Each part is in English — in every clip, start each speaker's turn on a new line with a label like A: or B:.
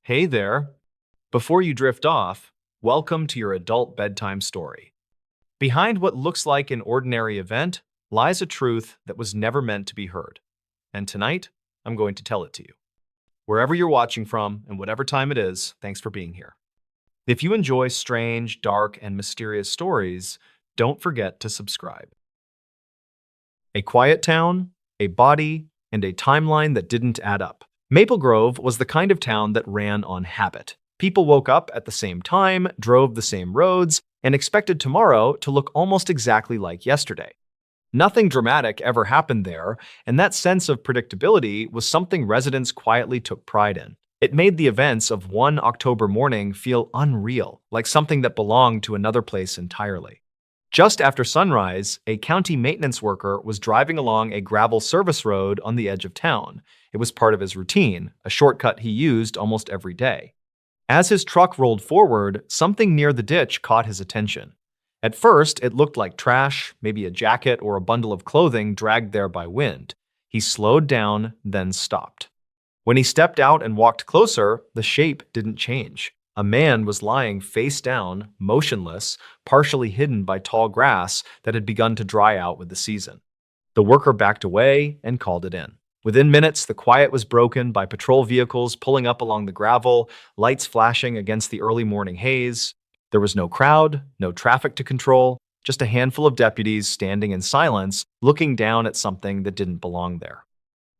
A: Hey there. Before you drift off, welcome to your adult bedtime story. Behind what looks like an ordinary event lies a truth that was never meant to be heard. And tonight, I'm going to tell it to you. Wherever you're watching from and whatever time it is, thanks for being here. If you enjoy strange, dark, and mysterious stories, don't forget to subscribe. A quiet town, a body, and a timeline that didn't add up. Maple Grove was the kind of town that ran on habit. People woke up at the same time, drove the same roads, and expected tomorrow to look almost exactly like yesterday. Nothing dramatic ever happened there, and that sense of predictability was something residents quietly took pride in. It made the events of one October morning feel unreal, like something that belonged to another place entirely. Just after sunrise, a county maintenance worker was driving along a gravel service road on the edge of town. It was part of his routine, a shortcut he used almost every day. As his truck rolled forward, something near the ditch caught his attention. At first, it looked like trash, maybe a jacket or a bundle of clothing dragged there by wind. He slowed down, then stopped. When he stepped out and walked closer, the shape didn't change. A man was lying face down, motionless, partially hidden by tall grass that had begun to dry out with the season. The worker backed away and called it in. Within minutes, the quiet was broken by patrol vehicles pulling up along the gravel, lights flashing against the early morning haze. There was no crowd, no traffic to control, just a handful of deputies standing in silence, looking down at something that didn't belong there.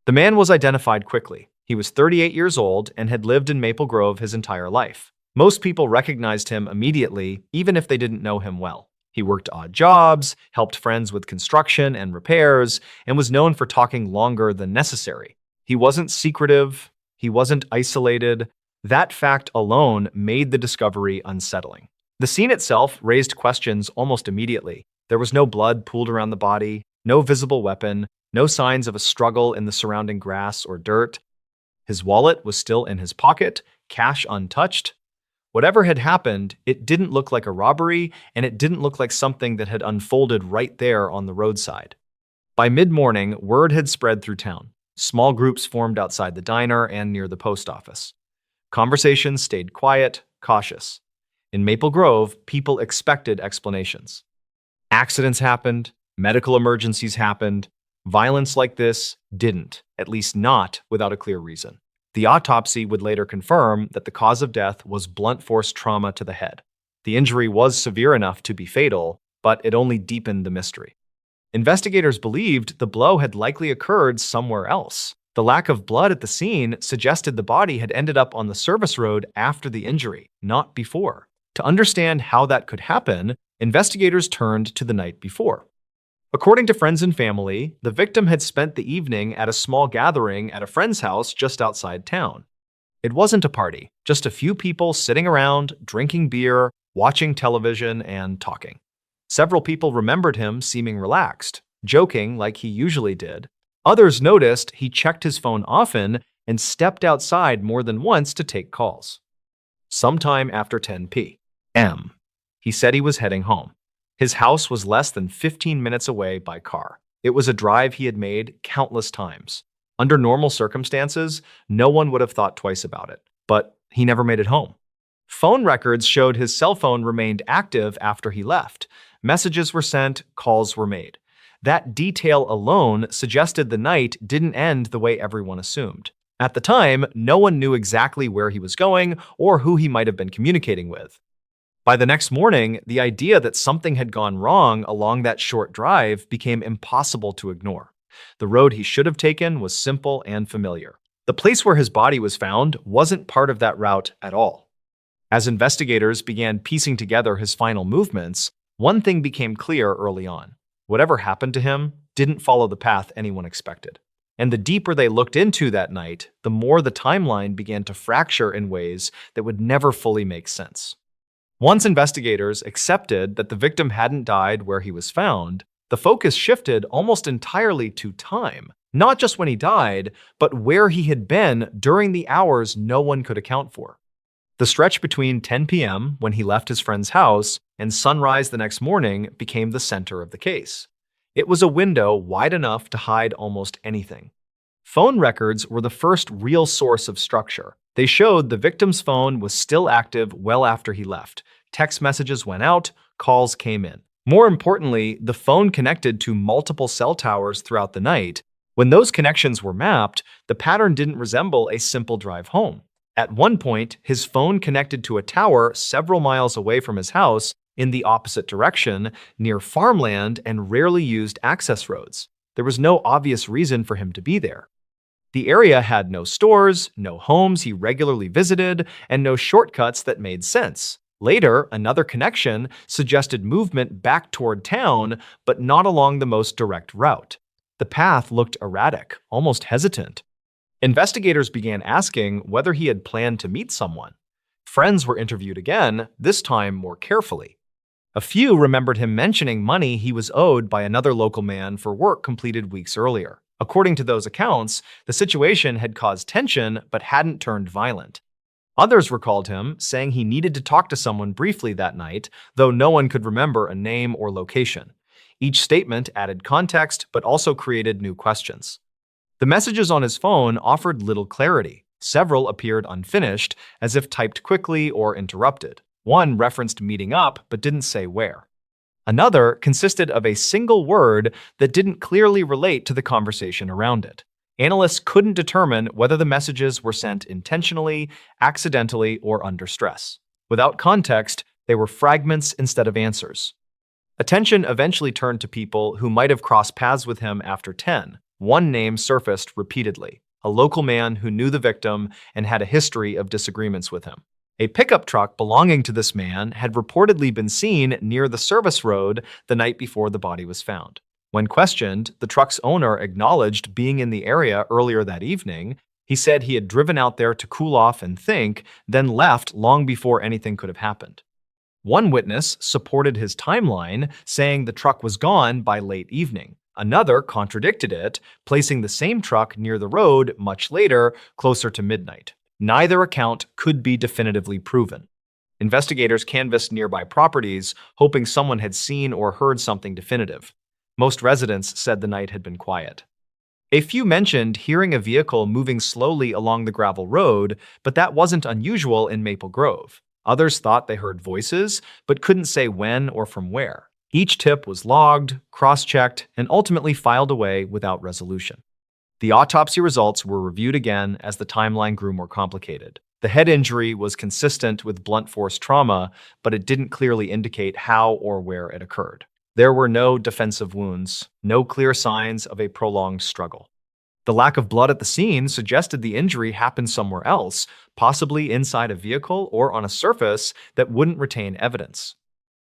A: The man was identified quickly. He was 38 years old and had lived in Maple Grove his entire life. Most people recognized him immediately, even if they didn't know him well. He worked odd jobs, helped friends with construction and repairs, and was known for talking longer than necessary. He wasn't secretive, he wasn't isolated. That fact alone made the discovery unsettling. The scene itself raised questions almost immediately. There was no blood pooled around the body, no visible weapon, no signs of a struggle in the surrounding grass or dirt. His wallet was still in his pocket, cash untouched. Whatever had happened, it didn't look like a robbery, and it didn't look like something that had unfolded right there on the roadside. By mid-morning, word had spread through town. Small groups formed outside the diner and near the post office. Conversations stayed quiet, cautious. In Maple Grove, people expected explanations. Accidents happened, medical emergencies happened. Violence like this didn't, at least not without a clear reason. The autopsy would later confirm that the cause of death was blunt force trauma to the head. The injury was severe enough to be fatal, but it only deepened the mystery. Investigators believed the blow had likely occurred somewhere else. The lack of blood at the scene suggested the body had ended up on the service road after the injury, not before. To understand how that could happen, investigators turned to the night before. According to friends and family, the victim had spent the evening at a small gathering at a friend's house just outside town. It wasn't a party, just a few people sitting around, drinking beer, watching television, and talking. Several people remembered him seeming relaxed, joking like he usually did. Others noticed he checked his phone often and stepped outside more than once to take calls. Sometime after 10 p.m., he said he was heading home. His house was less than 15 minutes away by car. It was a drive he had made countless times. Under normal circumstances, no one would have thought twice about it, but he never made it home. Phone records showed his cell phone remained active after he left. Messages were sent, calls were made. That detail alone suggested the night didn't end the way everyone assumed. At the time, no one knew exactly where he was going or who he might have been communicating with. By the next morning, the idea that something had gone wrong along that short drive became impossible to ignore. The road he should have taken was simple and familiar. The place where his body was found wasn't part of that route at all. As investigators began piecing together his final movements, one thing became clear early on. Whatever happened to him didn't follow the path anyone expected. And the deeper they looked into that night, the more the timeline began to fracture in ways that would never fully make sense. Once investigators accepted that the victim hadn't died where he was found, the focus shifted almost entirely to time, not just when he died, but where he had been during the hours no one could account for. The stretch between 10 p.m., when he left his friend's house, and sunrise the next morning became the center of the case. It was a window wide enough to hide almost anything. Phone records were the first real source of structure. They showed the victim's phone was still active well after he left. Text messages went out, calls came in. More importantly, the phone connected to multiple cell towers throughout the night. When those connections were mapped, the pattern didn't resemble a simple drive home. At one point, his phone connected to a tower several miles away from his house in the opposite direction, near farmland and rarely used access roads. There was no obvious reason for him to be there. The area had no stores, no homes he regularly visited, and no shortcuts that made sense. Later, another connection suggested movement back toward town, but not along the most direct route. The path looked erratic, almost hesitant. Investigators began asking whether he had planned to meet someone. Friends were interviewed again, this time more carefully. A few remembered him mentioning money he was owed by another local man for work completed weeks earlier. According to those accounts, the situation had caused tension but hadn't turned violent. Others recalled him, saying he needed to talk to someone briefly that night, though no one could remember a name or location. Each statement added context but also created new questions. The messages on his phone offered little clarity. Several appeared unfinished, as if typed quickly or interrupted. One referenced meeting up but didn't say where. Another consisted of a single word that didn't clearly relate to the conversation around it. Analysts couldn't determine whether the messages were sent intentionally, accidentally, or under stress. Without context, they were fragments instead of answers. Attention eventually turned to people who might have crossed paths with him after 10. One name surfaced repeatedly, a local man who knew the victim and had a history of disagreements with him. A pickup truck belonging to this man had reportedly been seen near the service road the night before the body was found. When questioned, the truck's owner acknowledged being in the area earlier that evening. He said he had driven out there to cool off and think, then left long before anything could have happened. One witness supported his timeline, saying the truck was gone by late evening. Another contradicted it, placing the same truck near the road much later, closer to midnight. Neither account could be definitively proven. Investigators canvassed nearby properties, hoping someone had seen or heard something definitive. Most residents said the night had been quiet. A few mentioned hearing a vehicle moving slowly along the gravel road, but that wasn't unusual in Maple Grove. Others thought they heard voices, but couldn't say when or from where. Each tip was logged, cross-checked, and ultimately filed away without resolution. The autopsy results were reviewed again as the timeline grew more complicated. The head injury was consistent with blunt force trauma, but it didn't clearly indicate how or where it occurred. There were no defensive wounds, no clear signs of a prolonged struggle. The lack of blood at the scene suggested the injury happened somewhere else, possibly inside a vehicle or on a surface that wouldn't retain evidence.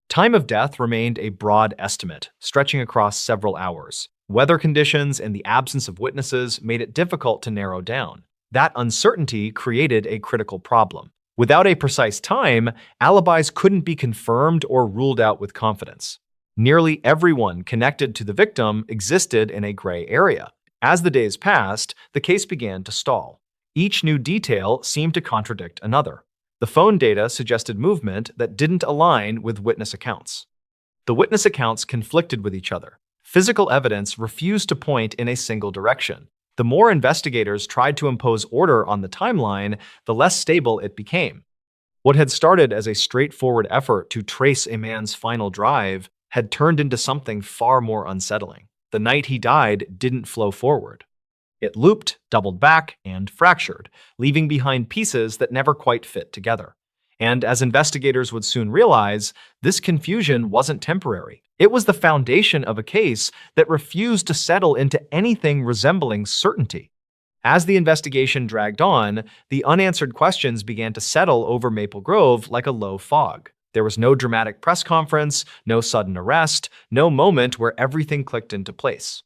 A: Time of death remained a broad estimate, stretching across several hours. Weather conditions and the absence of witnesses made it difficult to narrow down. That uncertainty created a critical problem. Without a precise time, alibis couldn't be confirmed or ruled out with confidence. Nearly everyone connected to the victim existed in a gray area. As the days passed, the case began to stall. Each new detail seemed to contradict another. The phone data suggested movement that didn't align with witness accounts. The witness accounts conflicted with each other. Physical evidence refused to point in a single direction. The more investigators tried to impose order on the timeline, the less stable it became. What had started as a straightforward effort to trace a man's final drive had turned into something far more unsettling. The night he died didn't flow forward. It looped, doubled back, and fractured, leaving behind pieces that never quite fit together. And as investigators would soon realize, this confusion wasn't temporary. It was the foundation of a case that refused to settle into anything resembling certainty. As the investigation dragged on, the unanswered questions began to settle over Maple Grove like a low fog. There was no dramatic press conference, no sudden arrest, no moment where everything clicked into place.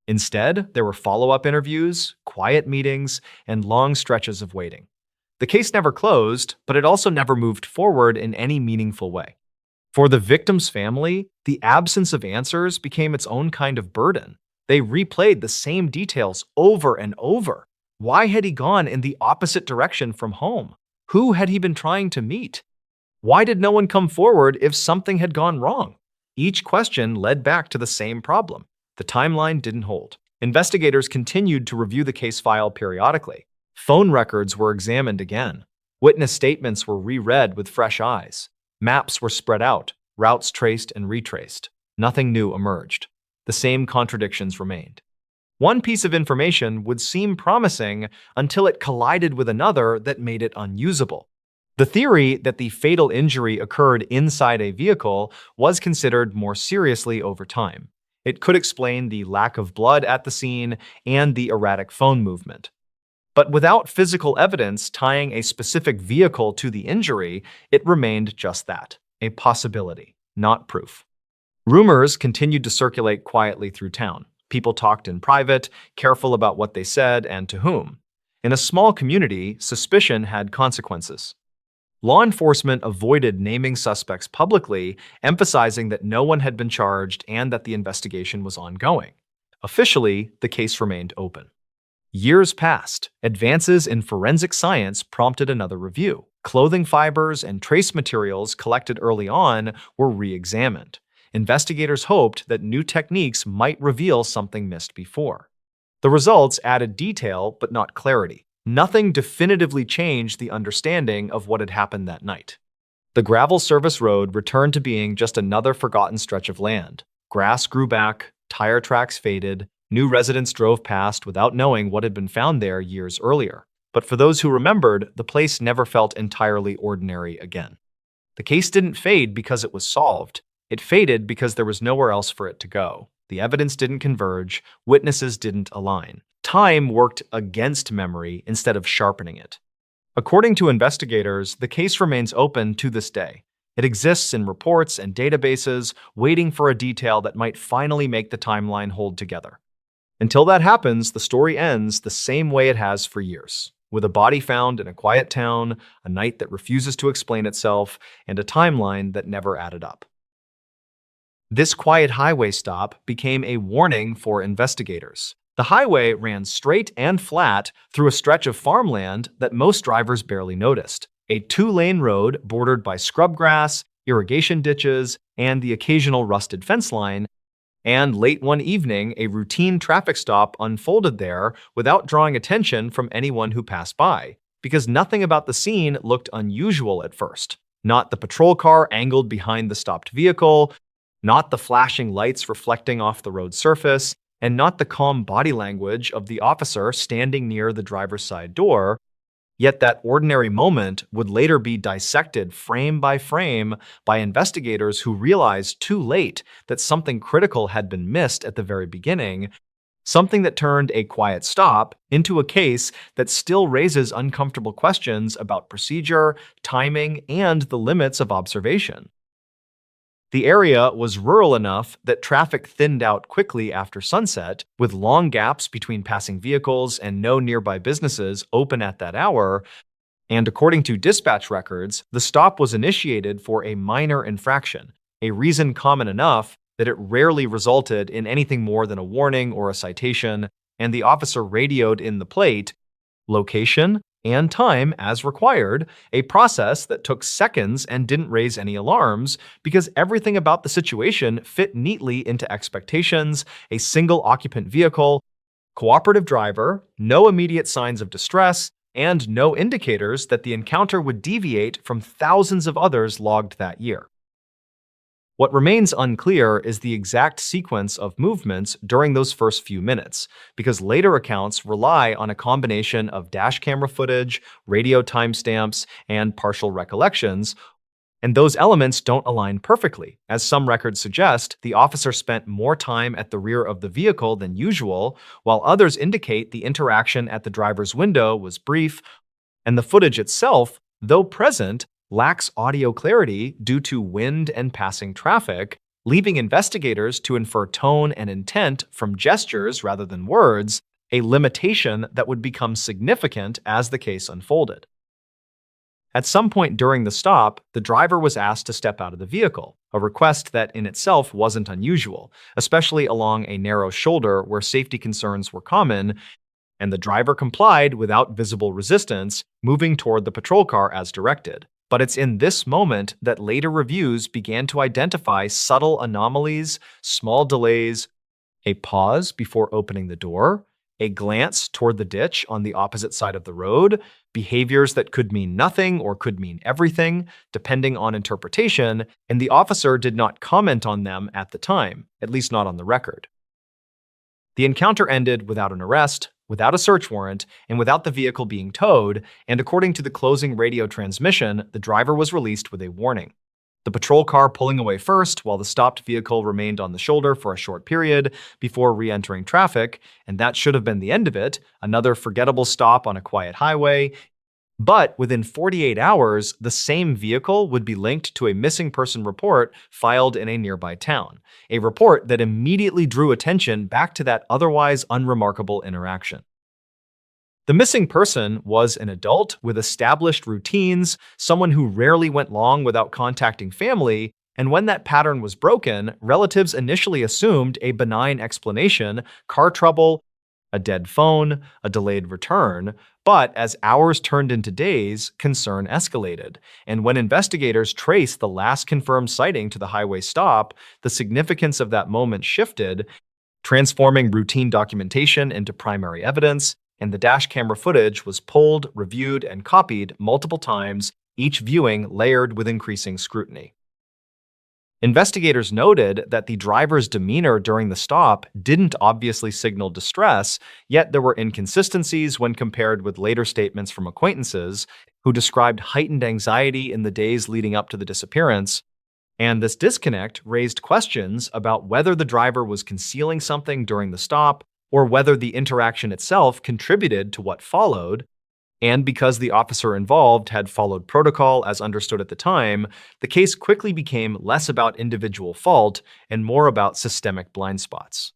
A: Instead, there were follow-up interviews, quiet meetings, and long stretches of waiting. The case never closed, but it also never moved forward in any meaningful way. For the victim's family, the absence of answers became its own kind of burden. They replayed the same details over and over. Why had he gone in the opposite direction from home? Who had he been trying to meet? Why did no one come forward if something had gone wrong? Each question led back to the same problem. The timeline didn't hold. Investigators continued to review the case file periodically. Phone records were examined again. Witness statements were reread with fresh eyes. Maps were spread out, routes traced and retraced. Nothing new emerged. The same contradictions remained. One piece of information would seem promising until it collided with another that made it unusable. The theory that the fatal injury occurred inside a vehicle was considered more seriously over time. It could explain the lack of blood at the scene and the erratic phone movement. But without physical evidence tying a specific vehicle to the injury, it remained just that, a possibility, not proof. Rumors continued to circulate quietly through town. People talked in private, careful about what they said and to whom. In a small community, suspicion had consequences. Law enforcement avoided naming suspects publicly, emphasizing that no one had been charged and that the investigation was ongoing. Officially, the case remained open. Years passed. Advances in forensic science prompted another review. Clothing fibers and trace materials collected early on were re-examined. Investigators hoped that new techniques might reveal something missed before. The results added detail but not clarity. Nothing definitively changed the understanding of what had happened that night. The gravel service road returned to being just another forgotten stretch of land. Grass grew back, tire tracks faded, new residents drove past without knowing what had been found there years earlier. But for those who remembered, the place never felt entirely ordinary again. The case didn't fade because it was solved. It faded because there was nowhere else for it to go. The evidence didn't converge, witnesses didn't align. Time worked against memory instead of sharpening it. According to investigators, the case remains open to this day. It exists in reports and databases, waiting for a detail that might finally make the timeline hold together. Until that happens, the story ends the same way it has for years, with a body found in a quiet town, a night that refuses to explain itself, and a timeline that never added up. This quiet highway stop became a warning for investigators. The highway ran straight and flat through a stretch of farmland that most drivers barely noticed. A two-lane road bordered by scrub grass, irrigation ditches, and the occasional rusted fence line. And late one evening, a routine traffic stop unfolded there without drawing attention from anyone who passed by, because nothing about the scene looked unusual at first. Not the patrol car angled behind the stopped vehicle, not the flashing lights reflecting off the road surface, and not the calm body language of the officer standing near the driver's side door. Yet that ordinary moment would later be dissected frame by frame by investigators who realized too late that something critical had been missed at the very beginning, something that turned a quiet stop into a case that still raises uncomfortable questions about procedure, timing, and the limits of observation. The area was rural enough that traffic thinned out quickly after sunset, with long gaps between passing vehicles and no nearby businesses open at that hour. And according to dispatch records, the stop was initiated for a minor infraction, a reason common enough that it rarely resulted in anything more than a warning or a citation, and the officer radioed in the plate, location, and time as required, a process that took seconds and didn't raise any alarms because everything about the situation fit neatly into expectations: a single occupant vehicle, cooperative driver, no immediate signs of distress, and no indicators that the encounter would deviate from thousands of others logged that year. What remains unclear is the exact sequence of movements during those first few minutes, because later accounts rely on a combination of dash camera footage, radio timestamps, and partial recollections, and those elements don't align perfectly. As some records suggest, the officer spent more time at the rear of the vehicle than usual, while others indicate the interaction at the driver's window was brief, and the footage itself, though present, lacks audio clarity due to wind and passing traffic, leaving investigators to infer tone and intent from gestures rather than words, a limitation that would become significant as the case unfolded. At some point during the stop, the driver was asked to step out of the vehicle, a request that in itself wasn't unusual, especially along a narrow shoulder where safety concerns were common, and the driver complied without visible resistance, moving toward the patrol car as directed. But it's in this moment that later reviews began to identify subtle anomalies, small delays, a pause before opening the door, a glance toward the ditch on the opposite side of the road, behaviors that could mean nothing or could mean everything, depending on interpretation, and the officer did not comment on them at the time, at least not on the record. The encounter ended without an arrest, without a search warrant, and without the vehicle being towed, and according to the closing radio transmission, the driver was released with a warning. The patrol car pulling away first, while the stopped vehicle remained on the shoulder for a short period before re-entering traffic, and that should have been the end of it, another forgettable stop on a quiet highway. But within 48 hours, the same vehicle would be linked to a missing person report filed in a nearby town, a report that immediately drew attention back to that otherwise unremarkable interaction. The missing person was an adult with established routines, someone who rarely went long without contacting family, and when that pattern was broken, relatives initially assumed a benign explanation: car trouble, a dead phone, a delayed return. But as hours turned into days, concern escalated. And when investigators traced the last confirmed sighting to the highway stop, the significance of that moment shifted, transforming routine documentation into primary evidence, and the dash camera footage was pulled, reviewed, and copied multiple times, each viewing layered with increasing scrutiny. Investigators noted that the driver's demeanor during the stop didn't obviously signal distress, yet there were inconsistencies when compared with later statements from acquaintances who described heightened anxiety in the days leading up to the disappearance. And this disconnect raised questions about whether the driver was concealing something during the stop or whether the interaction itself contributed to what followed. And because the officer involved had followed protocol as understood at the time, the case quickly became less about individual fault and more about systemic blind spots.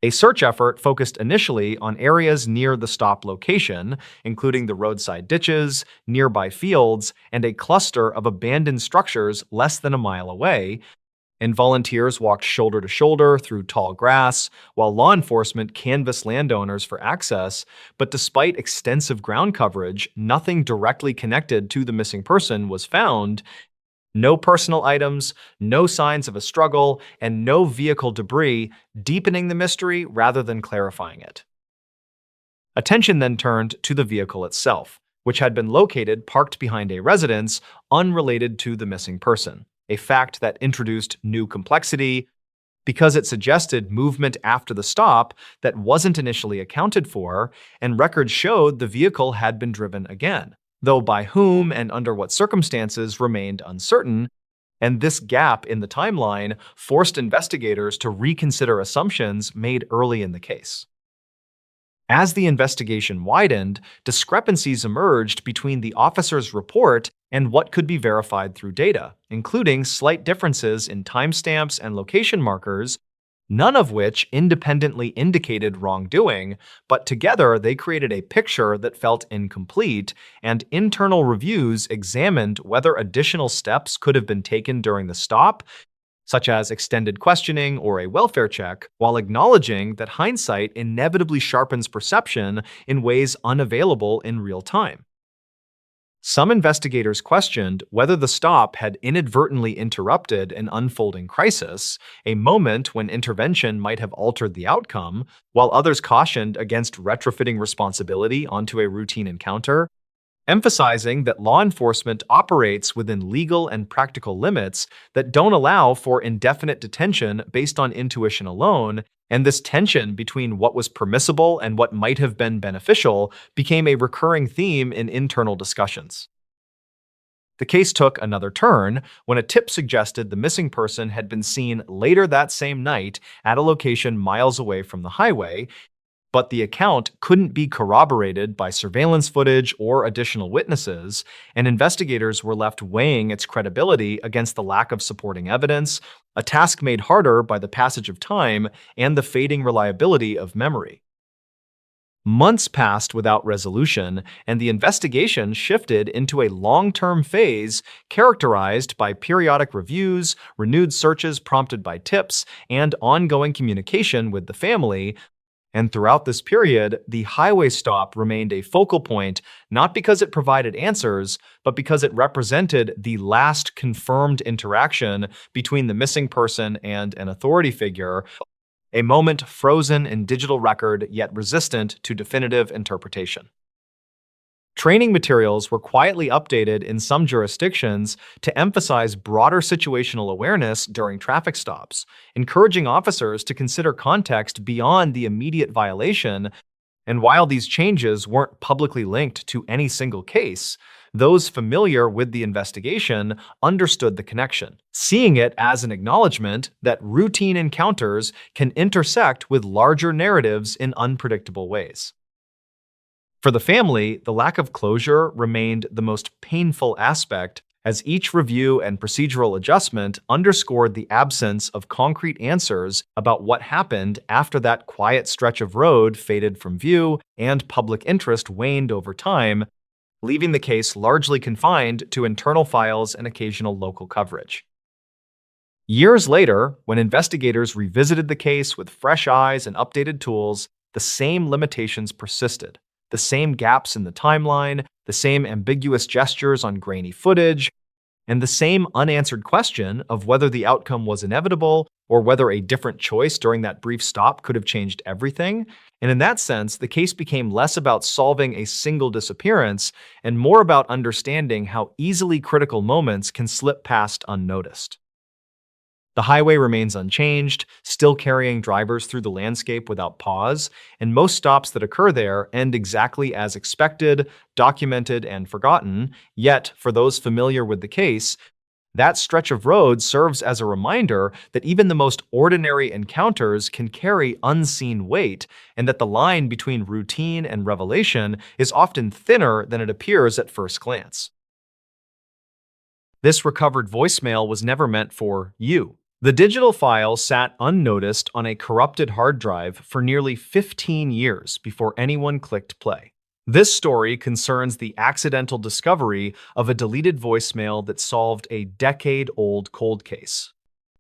A: A search effort focused initially on areas near the stop location, including the roadside ditches, nearby fields, and a cluster of abandoned structures less than a mile away, and volunteers walked shoulder to shoulder through tall grass, while law enforcement canvassed landowners for access. But despite extensive ground coverage, nothing directly connected to the missing person was found. No personal items, no signs of a struggle, and no vehicle debris, deepening the mystery rather than clarifying it. Attention then turned to the vehicle itself, which had been located parked behind a residence unrelated to the missing person, a fact that introduced new complexity because it suggested movement after the stop that wasn't initially accounted for, and records showed the vehicle had been driven again, though by whom and under what circumstances remained uncertain, and this gap in the timeline forced investigators to reconsider assumptions made early in the case. As the investigation widened, discrepancies emerged between the officer's report and what could be verified through data, including slight differences in timestamps and location markers, none of which independently indicated wrongdoing, but together they created a picture that felt incomplete, and internal reviews examined whether additional steps could have been taken during the stop, such as extended questioning or a welfare check, while acknowledging that hindsight inevitably sharpens perception in ways unavailable in real time. Some investigators questioned whether the stop had inadvertently interrupted an unfolding crisis, a moment when intervention might have altered the outcome, while others cautioned against retrofitting responsibility onto a routine encounter, emphasizing that law enforcement operates within legal and practical limits that don't allow for indefinite detention based on intuition alone, and this tension between what was permissible and what might have been beneficial became a recurring theme in internal discussions. The case took another turn when a tip suggested the missing person had been seen later that same night at a location miles away from the highway, but the account couldn't be corroborated by surveillance footage or additional witnesses, and investigators were left weighing its credibility against the lack of supporting evidence, a task made harder by the passage of time and the fading reliability of memory. Months passed without resolution, and the investigation shifted into a long-term phase characterized by periodic reviews, renewed searches prompted by tips, and ongoing communication with the family. And throughout this period, the highway stop remained a focal point, not because it provided answers, but because it represented the last confirmed interaction between the missing person and an authority figure, a moment frozen in digital record yet resistant to definitive interpretation. Training materials were quietly updated in some jurisdictions to emphasize broader situational awareness during traffic stops, encouraging officers to consider context beyond the immediate violation. And while these changes weren't publicly linked to any single case, those familiar with the investigation understood the connection, seeing it as an acknowledgement that routine encounters can intersect with larger narratives in unpredictable ways. For the family, the lack of closure remained the most painful aspect, as each review and procedural adjustment underscored the absence of concrete answers about what happened after that quiet stretch of road faded from view and public interest waned over time, leaving the case largely confined to internal files and occasional local coverage. Years later, when investigators revisited the case with fresh eyes and updated tools, the same limitations persisted. The same gaps in the timeline, the same ambiguous gestures on grainy footage, and the same unanswered question of whether the outcome was inevitable or whether a different choice during that brief stop could have changed everything. And in that sense, the case became less about solving a single disappearance and more about understanding how easily critical moments can slip past unnoticed. The highway remains unchanged, still carrying drivers through the landscape without pause, and most stops that occur there end exactly as expected, documented, and forgotten. Yet, for those familiar with the case, that stretch of road serves as a reminder that even the most ordinary encounters can carry unseen weight, and that the line between routine and revelation is often thinner than it appears at first glance. This recovered voicemail was never meant for you. The digital file sat unnoticed on a corrupted hard drive for nearly 15 years before anyone clicked play. This story concerns the accidental discovery of a deleted voicemail that solved a decade-old cold case.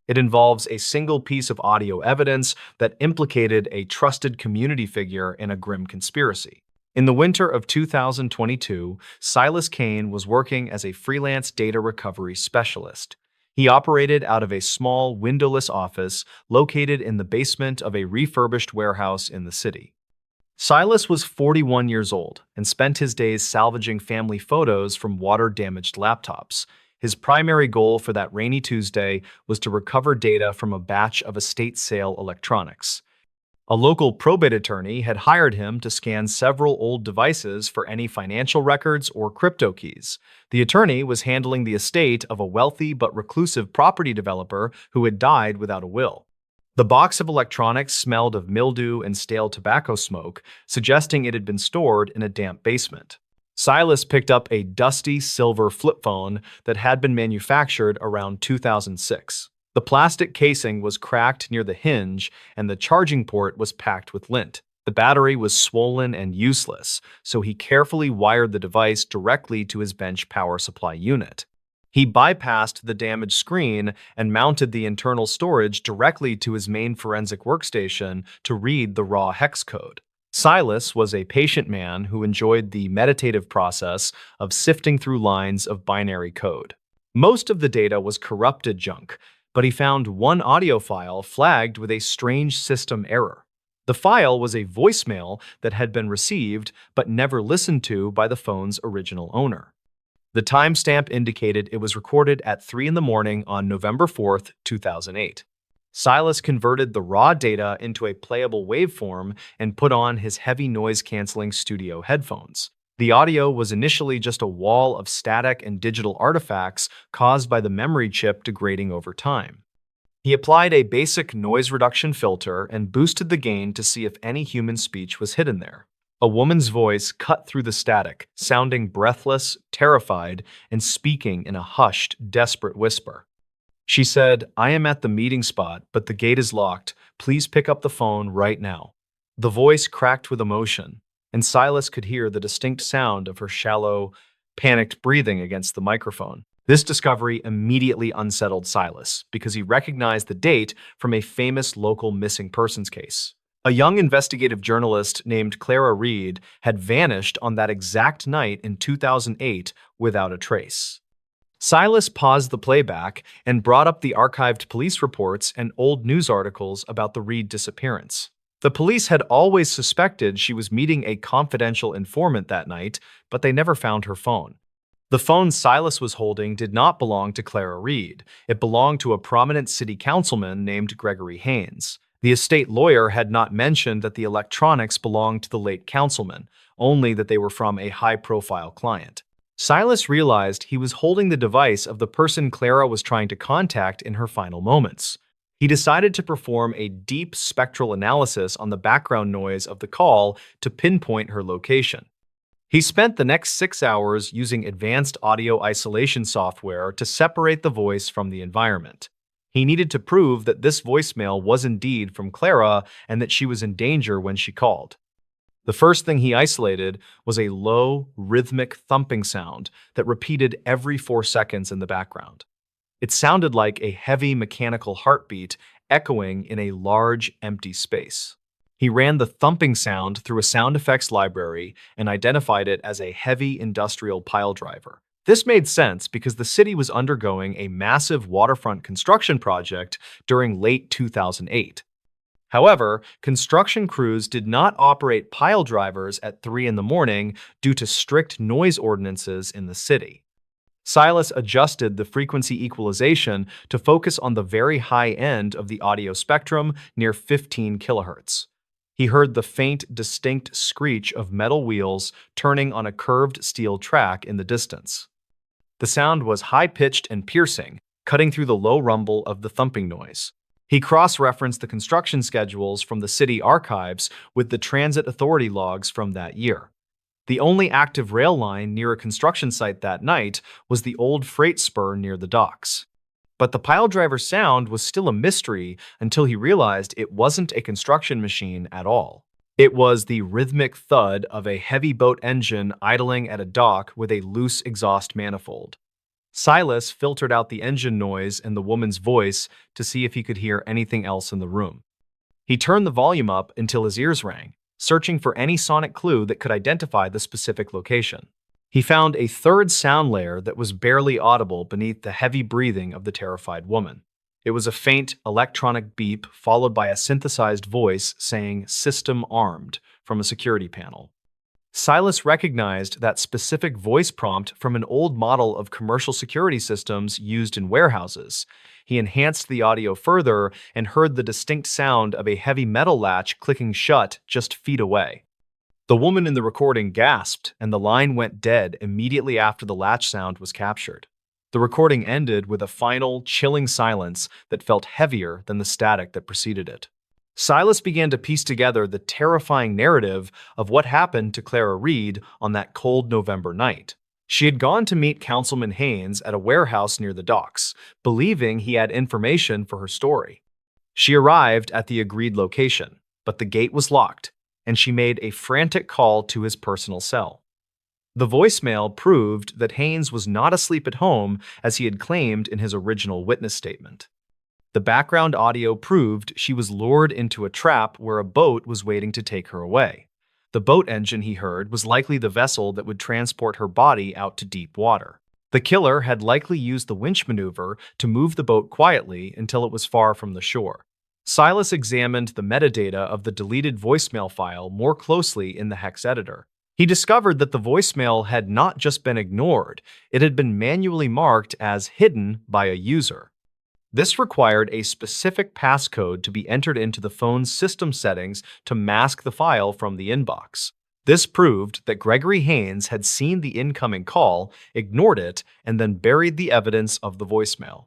A: It involves a single piece of audio evidence that implicated a trusted community figure in a grim conspiracy. In the winter of 2022, Silas Kane was working as a freelance data recovery specialist. He operated out of a small, windowless office located in the basement of a refurbished warehouse in the city. Silas was 41 years old and spent his days salvaging family photos from water-damaged laptops. His primary goal for that rainy Tuesday was to recover data from a batch of estate sale electronics. A local probate attorney had hired him to scan several old devices for any financial records or crypto keys. The attorney was handling the estate of a wealthy but reclusive property developer who had died without a will. The box of electronics smelled of mildew and stale tobacco smoke, suggesting it had been stored in a damp basement. Silas picked up a dusty silver flip phone that had been manufactured around 2006. The plastic casing was cracked near the hinge, and the charging port was packed with lint. The battery was swollen and useless, so he carefully wired the device directly to his bench power supply unit. He bypassed the damaged screen and mounted the internal storage directly to his main forensic workstation to read the raw hex code. Silas was a patient man who enjoyed the meditative process of sifting through lines of binary code. Most of the data was corrupted junk, but he found one audio file flagged with a strange system error. The file was a voicemail that had been received but never listened to by the phone's original owner. The timestamp indicated it was recorded at 3 a.m. on November 4th, 2008. Silas converted the raw data into a playable waveform and put on his heavy noise-canceling studio headphones. The audio was initially just a wall of static and digital artifacts caused by the memory chip degrading over time. He applied a basic noise reduction filter and boosted the gain to see if any human speech was hidden there. A woman's voice cut through the static, sounding breathless, terrified, and speaking in a hushed, desperate whisper. She said, "I am at the meeting spot, but the gate is locked. Please pick up the phone right now." The voice cracked with emotion, and Silas could hear the distinct sound of her shallow, panicked breathing against the microphone. This discovery immediately unsettled Silas because he recognized the date from a famous local missing persons case. A young investigative journalist named Clara Reed had vanished on that exact night in 2008 without a trace. Silas paused the playback and brought up the archived police reports and old news articles about the Reed disappearance. The police had always suspected she was meeting a confidential informant that night, but they never found her phone. The phone Silas was holding did not belong to Clara Reed. It belonged to a prominent city councilman named Gregory Haynes. The estate lawyer had not mentioned that the electronics belonged to the late councilman, only that they were from a high-profile client. Silas realized he was holding the device of the person Clara was trying to contact in her final moments. He decided to perform a deep spectral analysis on the background noise of the call to pinpoint her location. He spent the next 6 hours using advanced audio isolation software to separate the voice from the environment. He needed to prove that this voicemail was indeed from Clara and that she was in danger when she called. The first thing he isolated was a low, rhythmic thumping sound that repeated every 4 seconds in the background. It sounded like a heavy mechanical heartbeat echoing in a large, empty space. He ran the thumping sound through a sound effects library and identified it as a heavy industrial pile driver. This made sense because the city was undergoing a massive waterfront construction project during late 2008. However, construction crews did not operate pile drivers at 3 in the morning due to strict noise ordinances in the city. Silas adjusted the frequency equalization to focus on the very high end of the audio spectrum near 15 kilohertz. He heard the faint, distinct screech of metal wheels turning on a curved steel track in the distance. The sound was high-pitched and piercing, cutting through the low rumble of the thumping noise. He cross-referenced the construction schedules from the city archives with the transit authority logs from that year. The only active rail line near a construction site that night was the old freight spur near the docks. But the pile driver sound was still a mystery until he realized it wasn't a construction machine at all. It was the rhythmic thud of a heavy boat engine idling at a dock with a loose exhaust manifold. Silas filtered out the engine noise and the woman's voice to see if he could hear anything else in the room. He turned the volume up until his ears rang, searching for any sonic clue that could identify the specific location. He found a third sound layer that was barely audible beneath the heavy breathing of the terrified woman. It was a faint electronic beep followed by a synthesized voice saying "System armed" from a security panel. Silas recognized that specific voice prompt from an old model of commercial security systems used in warehouses. He enhanced the audio further and heard the distinct sound of a heavy metal latch clicking shut just feet away. The woman in the recording gasped, and the line went dead immediately after the latch sound was captured. The recording ended with a final, chilling silence that felt heavier than the static that preceded it. Silas began to piece together the terrifying narrative of what happened to Clara Reed on that cold November night. She had gone to meet Councilman Haynes at a warehouse near the docks, believing he had information for her story. She arrived at the agreed location, but the gate was locked, and she made a frantic call to his personal cell. The voicemail proved that Haynes was not asleep at home as he had claimed in his original witness statement. The background audio proved she was lured into a trap where a boat was waiting to take her away. The boat engine, he heard, was likely the vessel that would transport her body out to deep water. The killer had likely used the winch maneuver to move the boat quietly until it was far from the shore. Silas examined the metadata of the deleted voicemail file more closely in the hex editor. He discovered that the voicemail had not just been ignored, it had been manually marked as hidden by a user. This required a specific passcode to be entered into the phone's system settings to mask the file from the inbox. This proved that Gregory Haynes had seen the incoming call, ignored it, and then buried the evidence of the voicemail.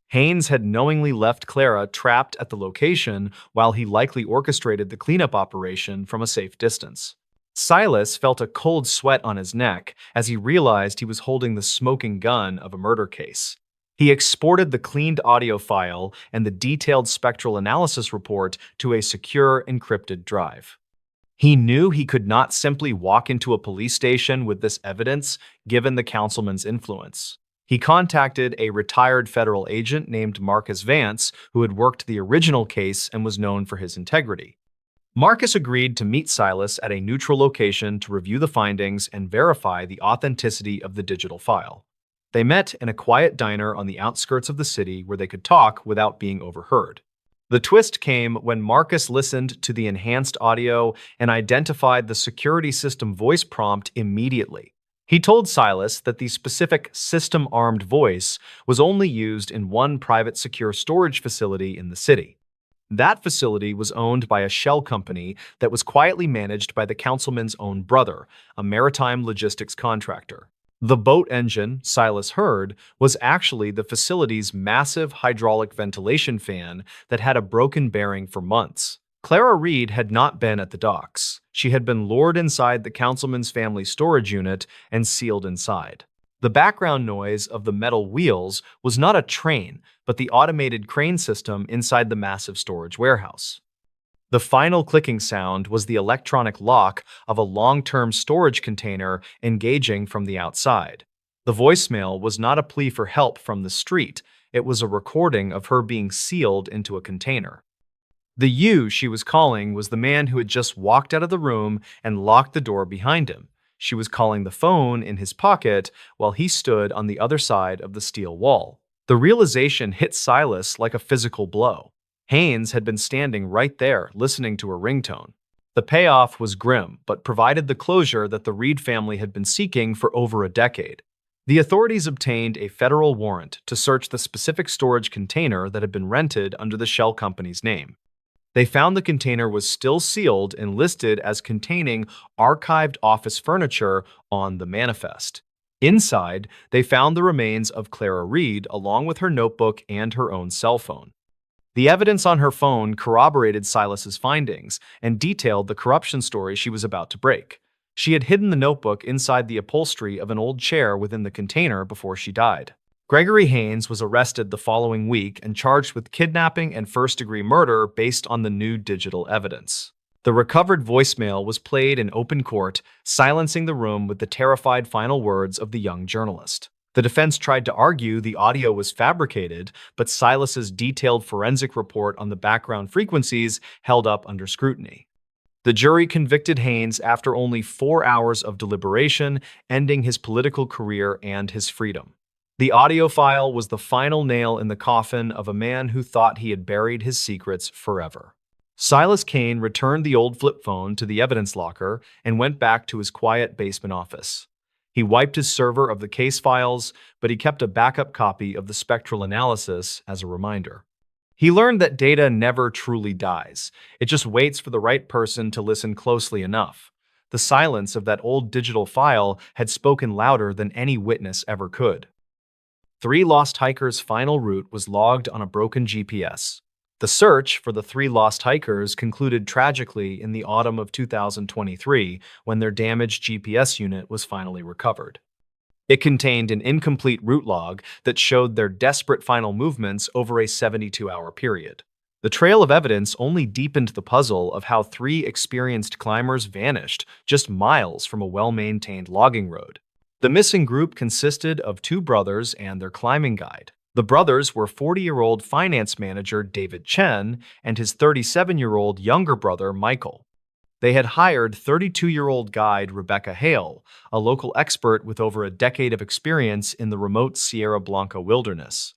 A: Haynes had knowingly left Clara trapped at the location while he likely orchestrated the cleanup operation from a safe distance. Silas felt a cold sweat on his neck as he realized he was holding the smoking gun of a murder case. He exported the cleaned audio file and the detailed spectral analysis report to a secure, encrypted drive. He knew he could not simply walk into a police station with this evidence, given the councilman's influence. He contacted a retired federal agent named Marcus Vance, who had worked the original case and was known for his integrity. Marcus agreed to meet Silas at a neutral location to review the findings and verify the authenticity of the digital file. They met in a quiet diner on the outskirts of the city where they could talk without being overheard. The twist came when Marcus listened to the enhanced audio and identified the security system voice prompt immediately. He told Silas that the specific system-armed voice was only used in one private secure storage facility in the city. That facility was owned by a shell company that was quietly managed by the councilman's own brother, a maritime logistics contractor. The boat engine, Silas heard, was actually the facility's massive hydraulic ventilation fan that had a broken bearing for months. Clara Reed had not been at the docks. She had been lured inside the councilman's family storage unit and sealed inside. The background noise of the metal wheels was not a train, but the automated crane system inside the massive storage warehouse. The final clicking sound was the electronic lock of a long-term storage container engaging from the outside. The voicemail was not a plea for help from the street, it was a recording of her being sealed into a container. The you she was calling was the man who had just walked out of the room and locked the door behind him. She was calling the phone in his pocket while he stood on the other side of the steel wall. The realization hit Silas like a physical blow. Haynes had been standing right there, listening to her ringtone. The payoff was grim, but provided the closure that the Reed family had been seeking for over a decade. The authorities obtained a federal warrant to search the specific storage container that had been rented under the shell company's name. They found the container was still sealed and listed as containing archived office furniture on the manifest. Inside, they found the remains of Clara Reed along with her notebook and her own cell phone. The evidence on her phone corroborated Silas's findings and detailed the corruption story she was about to break. She had hidden the notebook inside the upholstery of an old chair within the container before she died. Gregory Haynes was arrested the following week and charged with kidnapping and first-degree murder based on the new digital evidence. The recovered voicemail was played in open court, silencing the room with the terrified final words of the young journalist. The defense tried to argue the audio was fabricated, but Silas's detailed forensic report on the background frequencies held up under scrutiny. The jury convicted Haynes after only 4 hours of deliberation, ending his political career and his freedom. The audio file was the final nail in the coffin of a man who thought he had buried his secrets forever. Silas Kane returned the old flip phone to the evidence locker and went back to his quiet basement office. He wiped his server of the case files, but he kept a backup copy of the spectral analysis as a reminder. He learned that data never truly dies. It just waits for the right person to listen closely enough. The silence of that old digital file had spoken louder than any witness ever could. 3 lost hikers' final route was logged on a broken GPS. The search for the 3 lost hikers concluded tragically in the autumn of 2023 when their damaged GPS unit was finally recovered. It contained an incomplete route log that showed their desperate final movements over a 72-hour period. The trail of evidence only deepened the puzzle of how 3 experienced climbers vanished just miles from a well-maintained logging road. The missing group consisted of 2 brothers and their climbing guide. The brothers were 40-year-old finance manager David Chen and his 37-year-old younger brother Michael. They had hired 32-year-old guide Rebecca Hale, a local expert with over a decade of experience in the remote Sierra Blanca wilderness.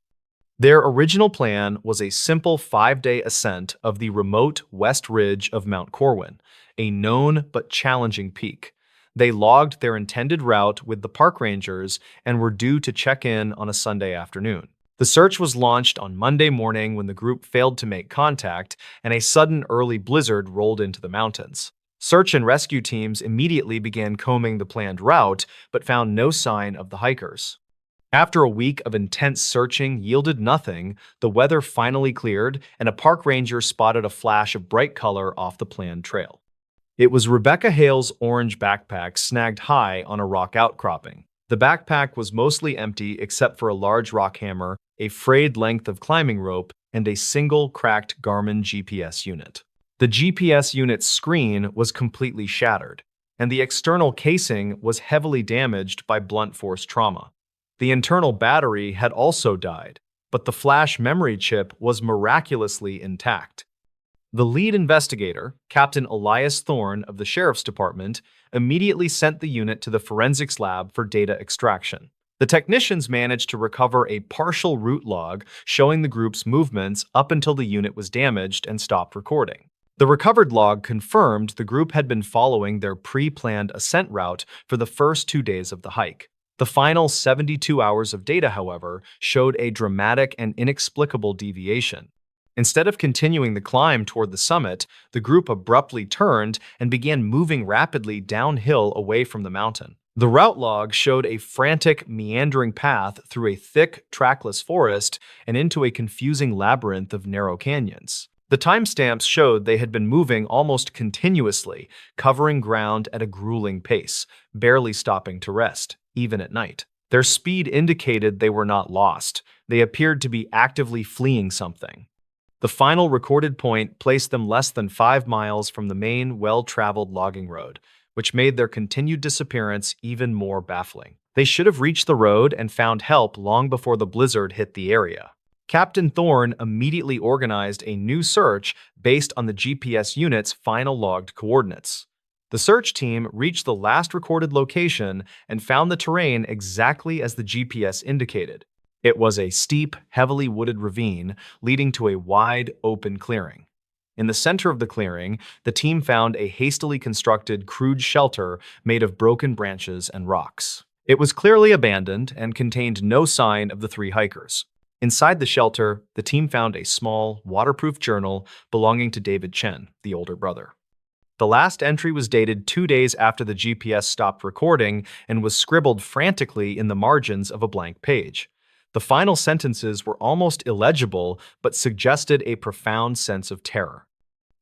A: Their original plan was a simple 5-day ascent of the remote west ridge of Mount Corwin, a known but challenging peak. They logged their intended route with the park rangers and were due to check in on a Sunday afternoon. The search was launched on Monday morning when the group failed to make contact and a sudden early blizzard rolled into the mountains. Search and rescue teams immediately began combing the planned route, but found no sign of the hikers. After a week of intense searching yielded nothing, the weather finally cleared and a park ranger spotted a flash of bright color off the planned trail. It was Rebecca Hale's orange backpack snagged high on a rock outcropping. The backpack was mostly empty except for a large rock hammer, a frayed length of climbing rope, and a single cracked Garmin GPS unit. The GPS unit's screen was completely shattered, and the external casing was heavily damaged by blunt force trauma. The internal battery had also died, but the flash memory chip was miraculously intact. The lead investigator, Captain Elias Thorne of the Sheriff's Department, immediately sent the unit to the forensics lab for data extraction. The technicians managed to recover a partial route log showing the group's movements up until the unit was damaged and stopped recording. The recovered log confirmed the group had been following their pre-planned ascent route for the first 2 days of the hike. The final 72 hours of data, however, showed a dramatic and inexplicable deviation. Instead of continuing the climb toward the summit, the group abruptly turned and began moving rapidly downhill away from the mountain. The route log showed a frantic, meandering path through a thick, trackless forest and into a confusing labyrinth of narrow canyons. The timestamps showed they had been moving almost continuously, covering ground at a grueling pace, barely stopping to rest, even at night. Their speed indicated they were not lost. They appeared to be actively fleeing something. The final recorded point placed them less than 5 miles from the main, well-traveled logging road, which made their continued disappearance even more baffling. They should have reached the road and found help long before the blizzard hit the area. Captain Thorne immediately organized a new search based on the GPS unit's final logged coordinates. The search team reached the last recorded location and found the terrain exactly as the GPS indicated. It was a steep, heavily wooded ravine leading to a wide, open clearing. In the center of the clearing, the team found a hastily constructed, crude shelter made of broken branches and rocks. It was clearly abandoned and contained no sign of the 3 hikers. Inside the shelter, the team found a small, waterproof journal belonging to David Chen, the older brother. The last entry was dated 2 days after the GPS stopped recording and was scribbled frantically in the margins of a blank page. The final sentences were almost illegible, but suggested a profound sense of terror.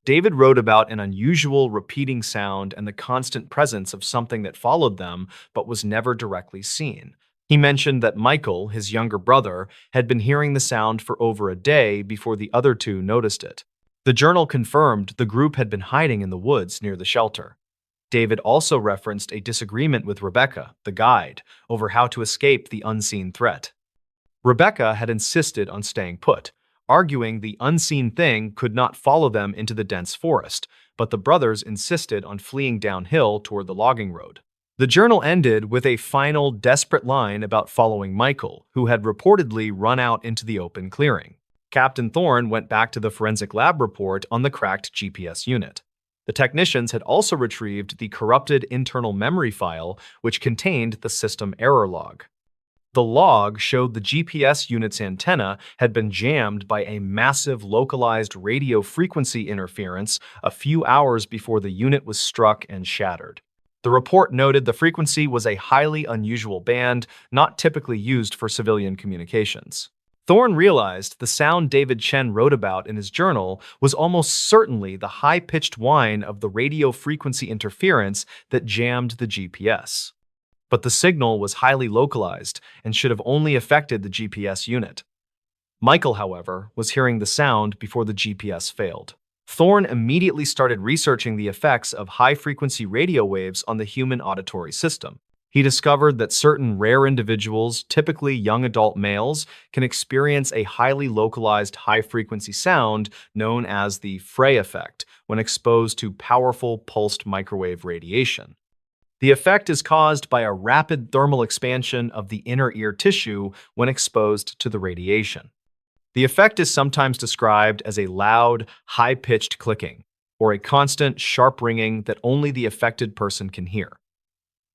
A: David wrote about an unusual repeating sound and the constant presence of something that followed them but was never directly seen. He mentioned that Michael, his younger brother, had been hearing the sound for over a day before the other 2 noticed it. The journal confirmed the group had been hiding in the woods near the shelter. David also referenced a disagreement with Rebecca, the guide, over how to escape the unseen threat. Rebecca had insisted on staying put, arguing the unseen thing could not follow them into the dense forest, but the brothers insisted on fleeing downhill toward the logging road. The journal ended with a final desperate line about following Michael, who had reportedly run out into the open clearing. Captain Thorne went back to the forensic lab report on the cracked GPS unit. The technicians had also retrieved the corrupted internal memory file, which contained the system error log. The log showed the GPS unit's antenna had been jammed by a massive localized radio frequency interference a few hours before the unit was struck and shattered. The report noted the frequency was a highly unusual band, not typically used for civilian communications. Thorne realized the sound David Chen wrote about in his journal was almost certainly the high-pitched whine of the radio frequency interference that jammed the GPS. But the signal was highly localized and should have only affected the GPS unit. Michael, however, was hearing the sound before the GPS failed. Thorne immediately started researching the effects of high-frequency radio waves on the human auditory system. He discovered that certain rare individuals, typically young adult males, can experience a highly localized high-frequency sound known as the Frey effect when exposed to powerful pulsed microwave radiation. The effect is caused by a rapid thermal expansion of the inner ear tissue when exposed to the radiation. The effect is sometimes described as a loud, high-pitched clicking, or a constant, sharp ringing that only the affected person can hear.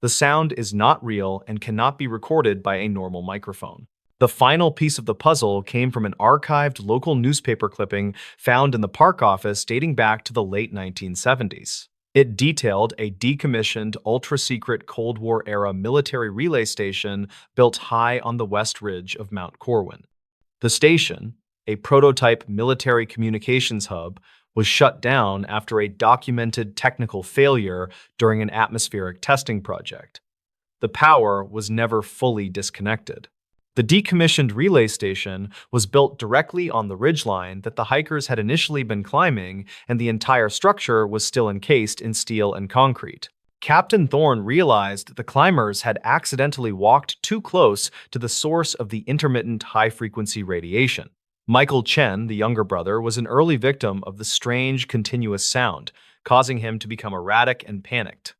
A: The sound is not real and cannot be recorded by a normal microphone. The final piece of the puzzle came from an archived local newspaper clipping found in the park office dating back to the late 1970s. It detailed a decommissioned, ultra-secret Cold War-era military relay station built high on the west ridge of Mount Corwin. The station, a prototype military communications hub, was shut down after a documented technical failure during an atmospheric testing project. The power was never fully disconnected. The decommissioned relay station was built directly on the ridgeline that the hikers had initially been climbing, and the entire structure was still encased in steel and concrete. Captain Thorne realized the climbers had accidentally walked too close to the source of the intermittent high-frequency radiation. Michael Chen, the younger brother, was an early victim of the strange, continuous sound, causing him to become erratic and panicked.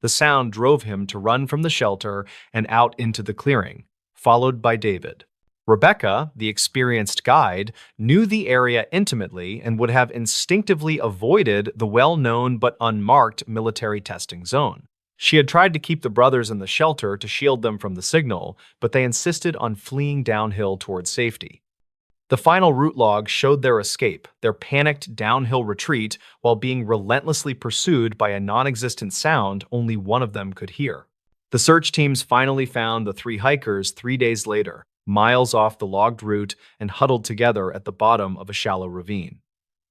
A: The sound drove him to run from the shelter and out into the clearing, followed by David. Rebecca, the experienced guide, knew the area intimately and would have instinctively avoided the well-known but unmarked military testing zone. She had tried to keep the brothers in the shelter to shield them from the signal, but they insisted on fleeing downhill towards safety. The final route log showed their escape, their panicked downhill retreat, while being relentlessly pursued by a non-existent sound only one of them could hear. The search teams finally found the three hikers 3 days later, miles off the logged route and huddled together at the bottom of a shallow ravine.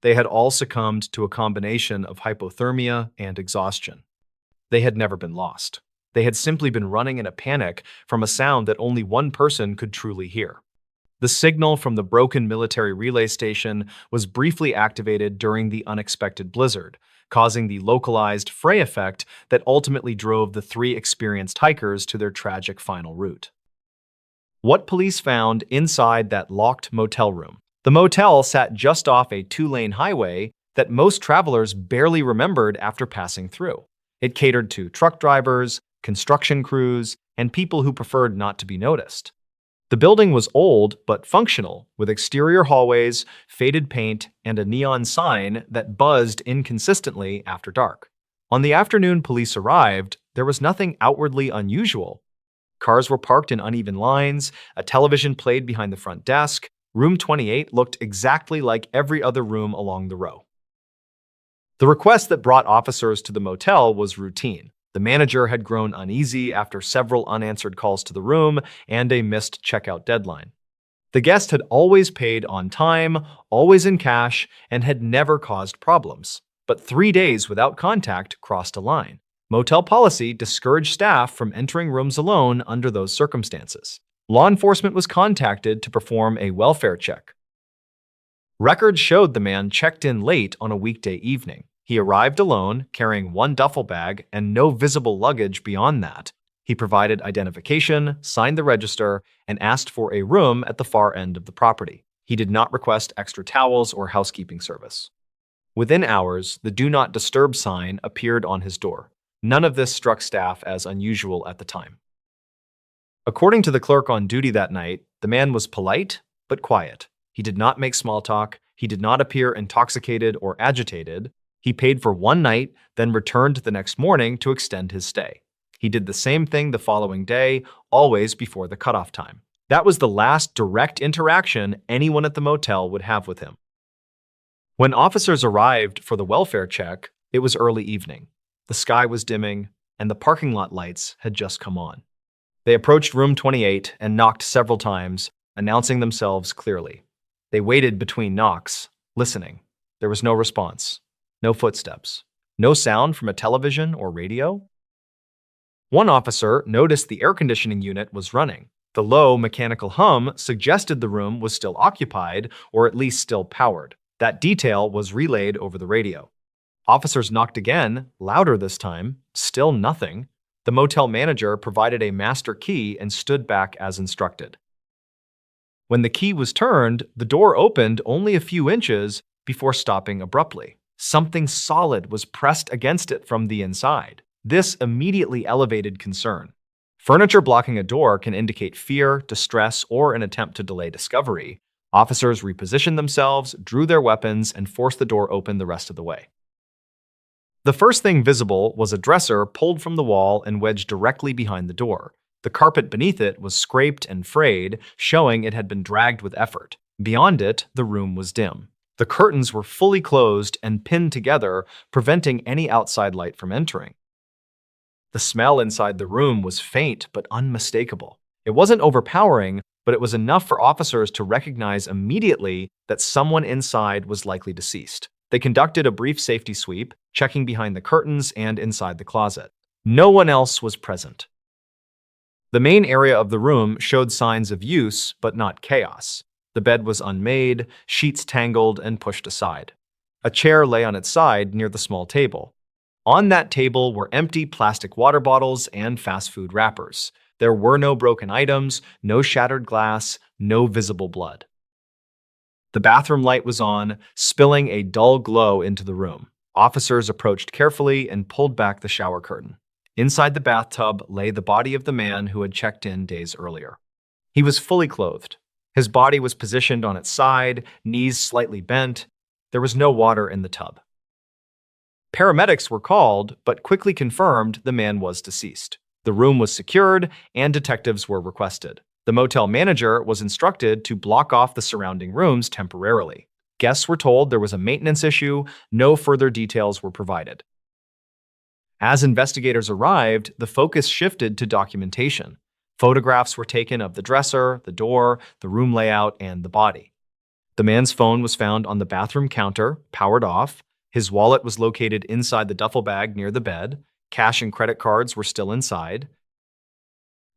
A: They had all succumbed to a combination of hypothermia and exhaustion. They had never been lost. They had simply been running in a panic from a sound that only one person could truly hear. The signal from the broken military relay station was briefly activated during the unexpected blizzard, causing the localized fray effect that ultimately drove the three experienced hikers to their tragic final route. What police found inside that locked motel room? The motel sat just off a two-lane highway that most travelers barely remembered after passing through. It catered to truck drivers, construction crews, and people who preferred not to be noticed. The building was old but functional, with exterior hallways, faded paint, and a neon sign that buzzed inconsistently after dark. On the afternoon police arrived, there was nothing outwardly unusual. Cars were parked in uneven lines, a television played behind the front desk. Room 28 looked exactly like every other room along the row. The request that brought officers to the motel was routine. The manager had grown uneasy after several unanswered calls to the room and a missed checkout deadline. The guest had always paid on time, always in cash, and had never caused problems. But 3 days without contact crossed a line. Motel policy discouraged staff from entering rooms alone under those circumstances. Law enforcement was contacted to perform a welfare check. Records showed the man checked in late on a weekday evening. He arrived alone, carrying one duffel bag and no visible luggage beyond that. He provided identification, signed the register, and asked for a room at the far end of the property. He did not request extra towels or housekeeping service. Within hours, the Do Not Disturb sign appeared on his door. None of this struck staff as unusual at the time. According to the clerk on duty that night, the man was polite but quiet. He did not make small talk. He did not appear intoxicated or agitated. He paid for one night, then returned the next morning to extend his stay. He did the same thing the following day, always before the cutoff time. That was the last direct interaction anyone at the motel would have with him. When officers arrived for the welfare check, it was early evening. The sky was dimming, and the parking lot lights had just come on. They approached room 28 and knocked several times, announcing themselves clearly. They waited between knocks, listening. There was no response, no footsteps, no sound from a television or radio. One officer noticed the air conditioning unit was running. The low mechanical hum suggested the room was still occupied or at least still powered. That detail was relayed over the radio. Officers knocked again, louder this time, still nothing. The motel manager provided a master key and stood back as instructed. When the key was turned, the door opened only a few inches before stopping abruptly. Something solid was pressed against it from the inside. This immediately elevated concern. Furniture blocking a door can indicate fear, distress, or an attempt to delay discovery. Officers repositioned themselves, drew their weapons, and forced the door open the rest of the way. The first thing visible was a dresser pulled from the wall and wedged directly behind the door. The carpet beneath it was scraped and frayed, showing it had been dragged with effort. Beyond it, the room was dim. The curtains were fully closed and pinned together, preventing any outside light from entering. The smell inside the room was faint but unmistakable. It wasn't overpowering, but it was enough for officers to recognize immediately that someone inside was likely deceased. They conducted a brief safety sweep, checking behind the curtains and inside the closet. No one else was present. The main area of the room showed signs of use, but not chaos. The bed was unmade, sheets tangled and pushed aside. A chair lay on its side near the small table. On that table were empty plastic water bottles and fast food wrappers. There were no broken items, no shattered glass, no visible blood. The bathroom light was on, spilling a dull glow into the room. Officers approached carefully and pulled back the shower curtain. Inside the bathtub lay the body of the man who had checked in days earlier. He was fully clothed. His body was positioned on its side, knees slightly bent. There was no water in the tub. Paramedics were called, but quickly confirmed the man was deceased. The room was secured, and detectives were requested. The motel manager was instructed to block off the surrounding rooms temporarily. Guests were told there was a maintenance issue. No further details were provided. As investigators arrived, the focus shifted to documentation. Photographs were taken of the dresser, the door, the room layout, and the body. The man's phone was found on the bathroom counter, powered off. His wallet was located inside the duffel bag near the bed. Cash and credit cards were still inside.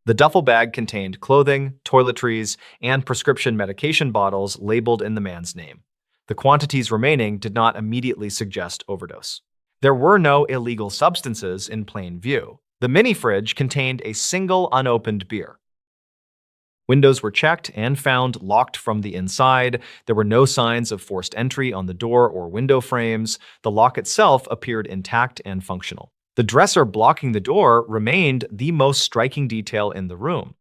A: The duffel bag contained clothing, toiletries, and prescription medication bottles labeled in the man's name. The quantities remaining did not immediately suggest overdose. There were no illegal substances in plain view. The mini fridge contained a single unopened beer. Windows were checked and found locked from the inside. There were no signs of forced entry on the door or window frames. The lock itself appeared intact and functional. The dresser blocking the door remained the most striking detail in the room.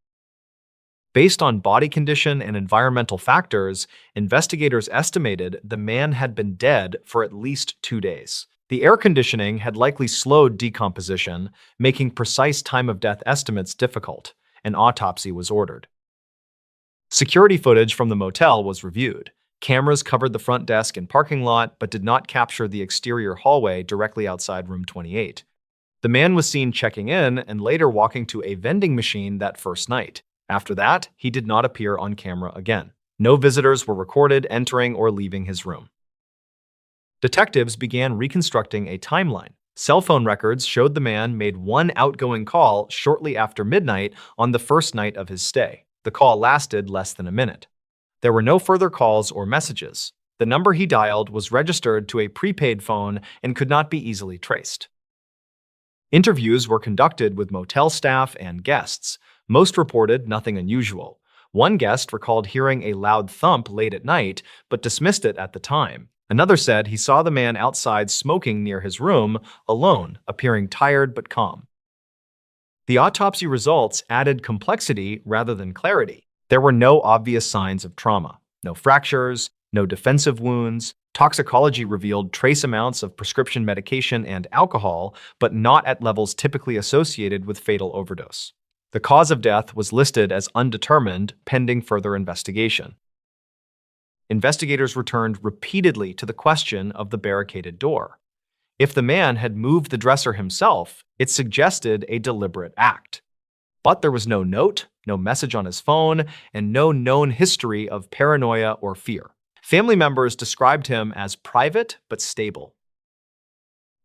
A: Based on body condition and environmental factors, investigators estimated the man had been dead for at least 2 days. The air conditioning had likely slowed decomposition, making precise time of death estimates difficult. An autopsy was ordered. Security footage from the motel was reviewed. Cameras covered the front desk and parking lot, but did not capture the exterior hallway directly outside room 28. The man was seen checking in and later walking to a vending machine that first night. After that, he did not appear on camera again. No visitors were recorded entering or leaving his room. Detectives began reconstructing a timeline. Cell phone records showed the man made one outgoing call shortly after midnight on the first night of his stay. The call lasted less than a minute. There were no further calls or messages. The number he dialed was registered to a prepaid phone and could not be easily traced. Interviews were conducted with motel staff and guests. Most reported nothing unusual. One guest recalled hearing a loud thump late at night, but dismissed it at the time. Another said he saw the man outside smoking near his room, alone, appearing tired but calm. The autopsy results added complexity rather than clarity. There were no obvious signs of trauma. No fractures, no defensive wounds. Toxicology revealed trace amounts of prescription medication and alcohol, but not at levels typically associated with fatal overdose. The cause of death was listed as undetermined, pending further investigation. Investigators returned repeatedly to the question of the barricaded door. If the man had moved the dresser himself, it suggested a deliberate act. But there was no note, no message on his phone, and no known history of paranoia or fear. Family members described him as private but stable.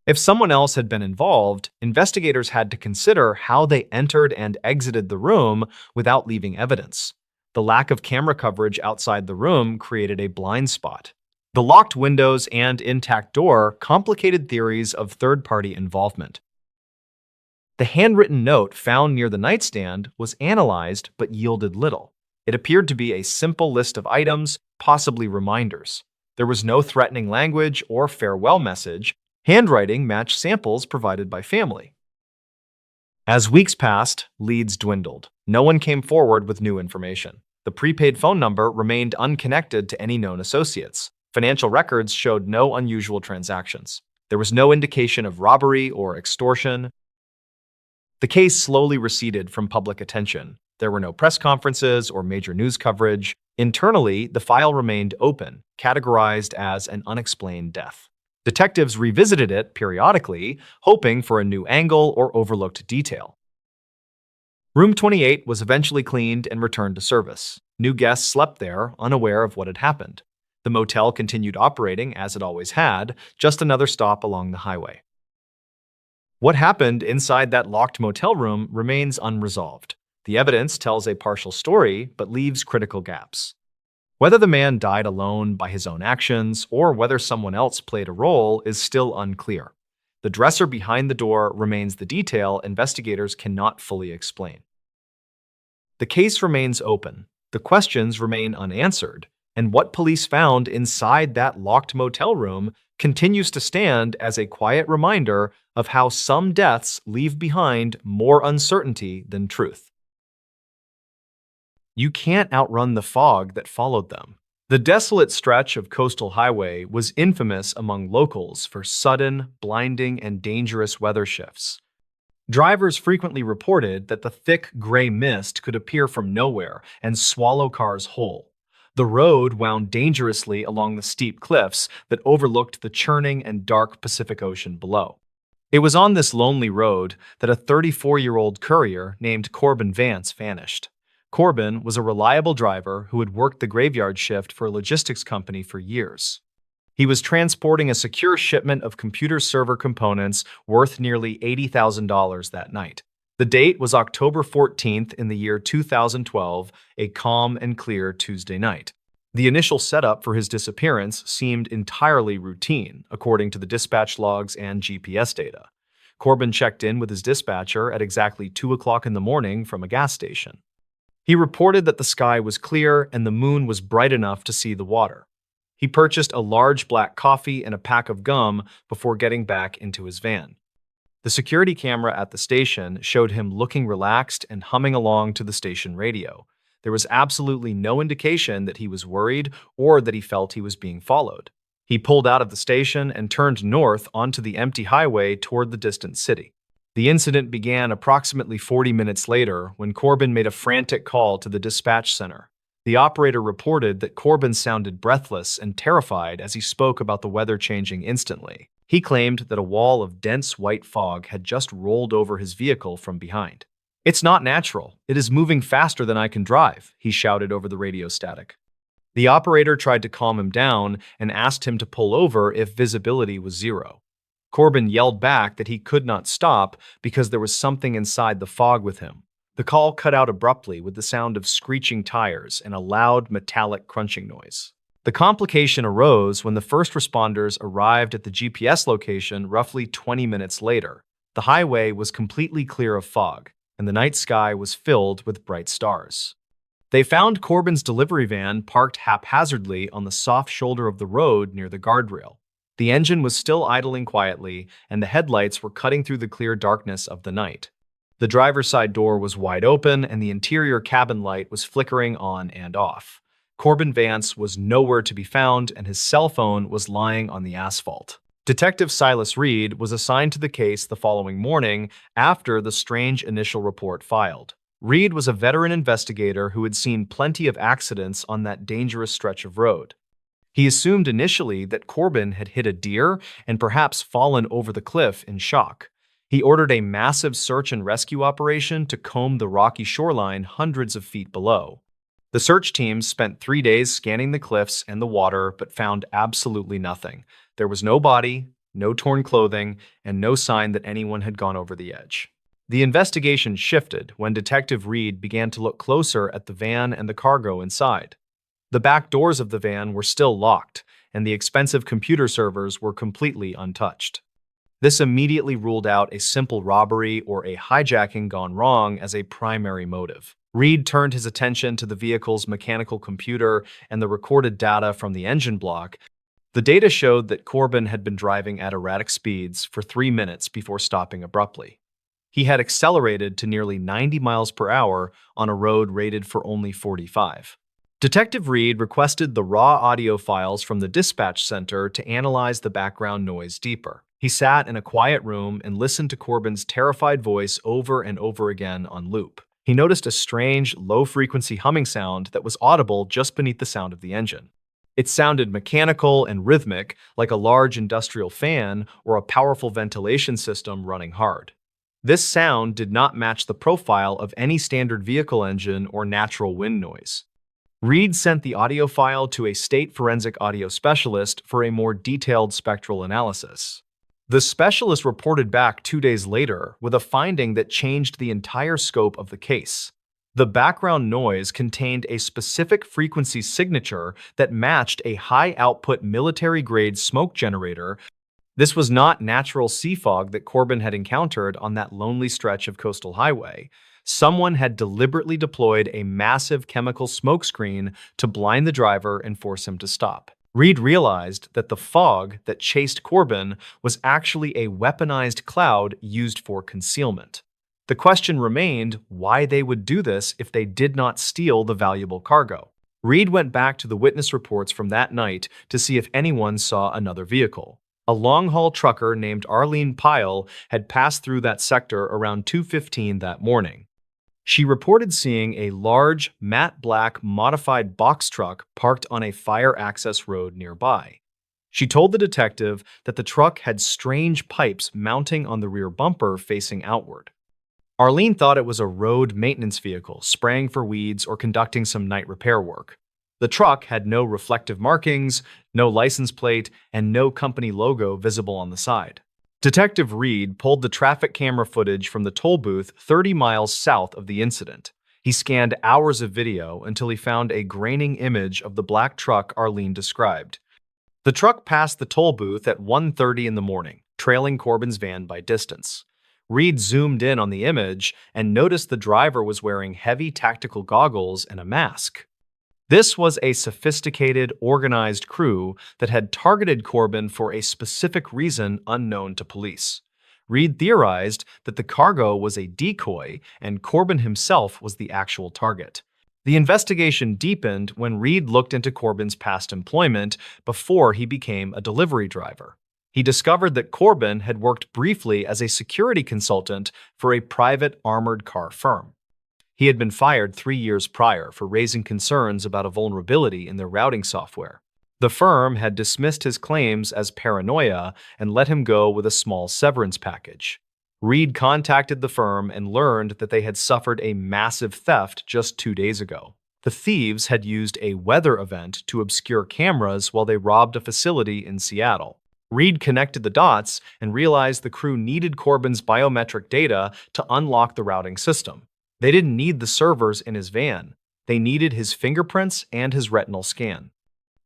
A: If someone else had been involved, investigators had to consider how they entered and exited the room without leaving evidence. The lack of camera coverage outside the room created a blind spot. The locked windows and intact door complicated theories of third-party involvement. The handwritten note found near the nightstand was analyzed but yielded little. It appeared to be a simple list of items, possibly reminders. There was no threatening language or farewell message. Handwriting matched samples provided by family. As weeks passed, leads dwindled. No one came forward with new information. The prepaid phone number remained unconnected to any known associates. Financial records showed no unusual transactions. There was no indication of robbery or extortion. The case slowly receded from public attention. There were no press conferences or major news coverage. Internally, the file remained open, categorized as an unexplained death. Detectives revisited it periodically, hoping for a new angle or overlooked detail. Room 28 was eventually cleaned and returned to service. New guests slept there, unaware of what had happened. The motel continued operating as it always had, just another stop along the highway. What happened inside that locked motel room remains unresolved. The evidence tells a partial story, but leaves critical gaps. Whether the man died alone by his own actions or whether someone else played a role is still unclear. The dresser behind the door remains the detail investigators cannot fully explain. The case remains open. The questions remain unanswered, and what police found inside that locked motel room continues to stand as a quiet reminder of how some deaths leave behind more uncertainty than truth. You can't outrun the fog that followed them. The desolate stretch of coastal highway was infamous among locals for sudden, blinding, and dangerous weather shifts. Drivers frequently reported that the thick gray mist could appear from nowhere and swallow cars whole. The road wound dangerously along the steep cliffs that overlooked the churning and dark Pacific Ocean below. It was on this lonely road that a 34-year-old courier named Corbin Vance vanished. Corbin was a reliable driver who had worked the graveyard shift for a logistics company for years. He was transporting a secure shipment of computer server components worth nearly $80,000 that night. The date was October 14th in the year 2012, a calm and clear Tuesday night. The initial setup for his disappearance seemed entirely routine, according to the dispatch logs and GPS data. Corbin checked in with his dispatcher at exactly 2 o'clock in the morning from a gas station. He reported that the sky was clear and the moon was bright enough to see the water. He purchased a large black coffee and a pack of gum before getting back into his van. The security camera at the station showed him looking relaxed and humming along to the station radio. There was absolutely no indication that he was worried or that he felt he was being followed. He pulled out of the station and turned north onto the empty highway toward the distant city. The incident began approximately 40 minutes later when Corbin made a frantic call to the dispatch center. The operator reported that Corbin sounded breathless and terrified as he spoke about the weather changing instantly. He claimed that a wall of dense white fog had just rolled over his vehicle from behind. "It's not natural. It is moving faster than I can drive," he shouted over the radio static. The operator tried to calm him down and asked him to pull over if visibility was zero. Corbin yelled back that he could not stop because there was something inside the fog with him. The call cut out abruptly with the sound of screeching tires and a loud metallic crunching noise. The complication arose when the first responders arrived at the GPS location roughly 20 minutes later. The highway was completely clear of fog, and the night sky was filled with bright stars. They found Corbin's delivery van parked haphazardly on the soft shoulder of the road near the guardrail. The engine was still idling quietly, and the headlights were cutting through the clear darkness of the night. The driver's side door was wide open, and the interior cabin light was flickering on and off. Corbin Vance was nowhere to be found, and his cell phone was lying on the asphalt. Detective Silas Reed was assigned to the case the following morning after the strange initial report filed. Reed was a veteran investigator who had seen plenty of accidents on that dangerous stretch of road. He assumed initially that Corbin had hit a deer and perhaps fallen over the cliff in shock. He ordered a massive search and rescue operation to comb the rocky shoreline hundreds of feet below. The search teams spent 3 days scanning the cliffs and the water, but found absolutely nothing. There was no body, no torn clothing, and no sign that anyone had gone over the edge. The investigation shifted when Detective Reed began to look closer at the van and the cargo inside. The back doors of the van were still locked, and the expensive computer servers were completely untouched. This immediately ruled out a simple robbery or a hijacking gone wrong as a primary motive. Reed turned his attention to the vehicle's mechanical computer and the recorded data from the engine block. The data showed that Corbin had been driving at erratic speeds for 3 minutes before stopping abruptly. He had accelerated to nearly 90 miles per hour on a road rated for only 45. Detective Reed requested the raw audio files from the dispatch center to analyze the background noise deeper. He sat in a quiet room and listened to Corbin's terrified voice over and over again on loop. He noticed a strange, low-frequency humming sound that was audible just beneath the sound of the engine. It sounded mechanical and rhythmic, like a large industrial fan or a powerful ventilation system running hard. This sound did not match the profile of any standard vehicle engine or natural wind noise. Reed sent the audio file to a state forensic audio specialist for a more detailed spectral analysis. The specialist reported back 2 days later with a finding that changed the entire scope of the case. The background noise contained a specific frequency signature that matched a high-output military-grade smoke generator. This was not natural sea fog that Corbin had encountered on that lonely stretch of coastal highway. Someone had deliberately deployed a massive chemical smokescreen to blind the driver and force him to stop. Reed realized that the fog that chased Corbin was actually a weaponized cloud used for concealment. The question remained why they would do this if they did not steal the valuable cargo. Reed went back to the witness reports from that night to see if anyone saw another vehicle. A long-haul trucker named Arlene Pyle had passed through that sector around 2:15 that morning. She reported seeing a large, matte black, modified box truck parked on a fire access road nearby. She told the detective that the truck had strange pipes mounting on the rear bumper facing outward. Arlene thought it was a road maintenance vehicle, spraying for weeds or conducting some night repair work. The truck had no reflective markings, no license plate, and no company logo visible on the side. Detective Reed pulled the traffic camera footage from the toll booth 30 miles south of the incident. He scanned hours of video until he found a graining image of the black truck Arlene described. The truck passed the toll booth at 1:30 in the morning, trailing Corbin's van by distance. Reed zoomed in on the image and noticed the driver was wearing heavy tactical goggles and a mask. This was a sophisticated, organized crew that had targeted Corbin for a specific reason unknown to police. Reed theorized that the cargo was a decoy and Corbin himself was the actual target. The investigation deepened when Reed looked into Corbin's past employment before he became a delivery driver. He discovered that Corbin had worked briefly as a security consultant for a private armored car firm. He had been fired 3 years prior for raising concerns about a vulnerability in their routing software. The firm had dismissed his claims as paranoia and let him go with a small severance package. Reed contacted the firm and learned that they had suffered a massive theft just 2 days ago. The thieves had used a weather event to obscure cameras while they robbed a facility in Seattle. Reed connected the dots and realized the crew needed Corbin's biometric data to unlock the routing system. They didn't need the servers in his van. They needed his fingerprints and his retinal scan.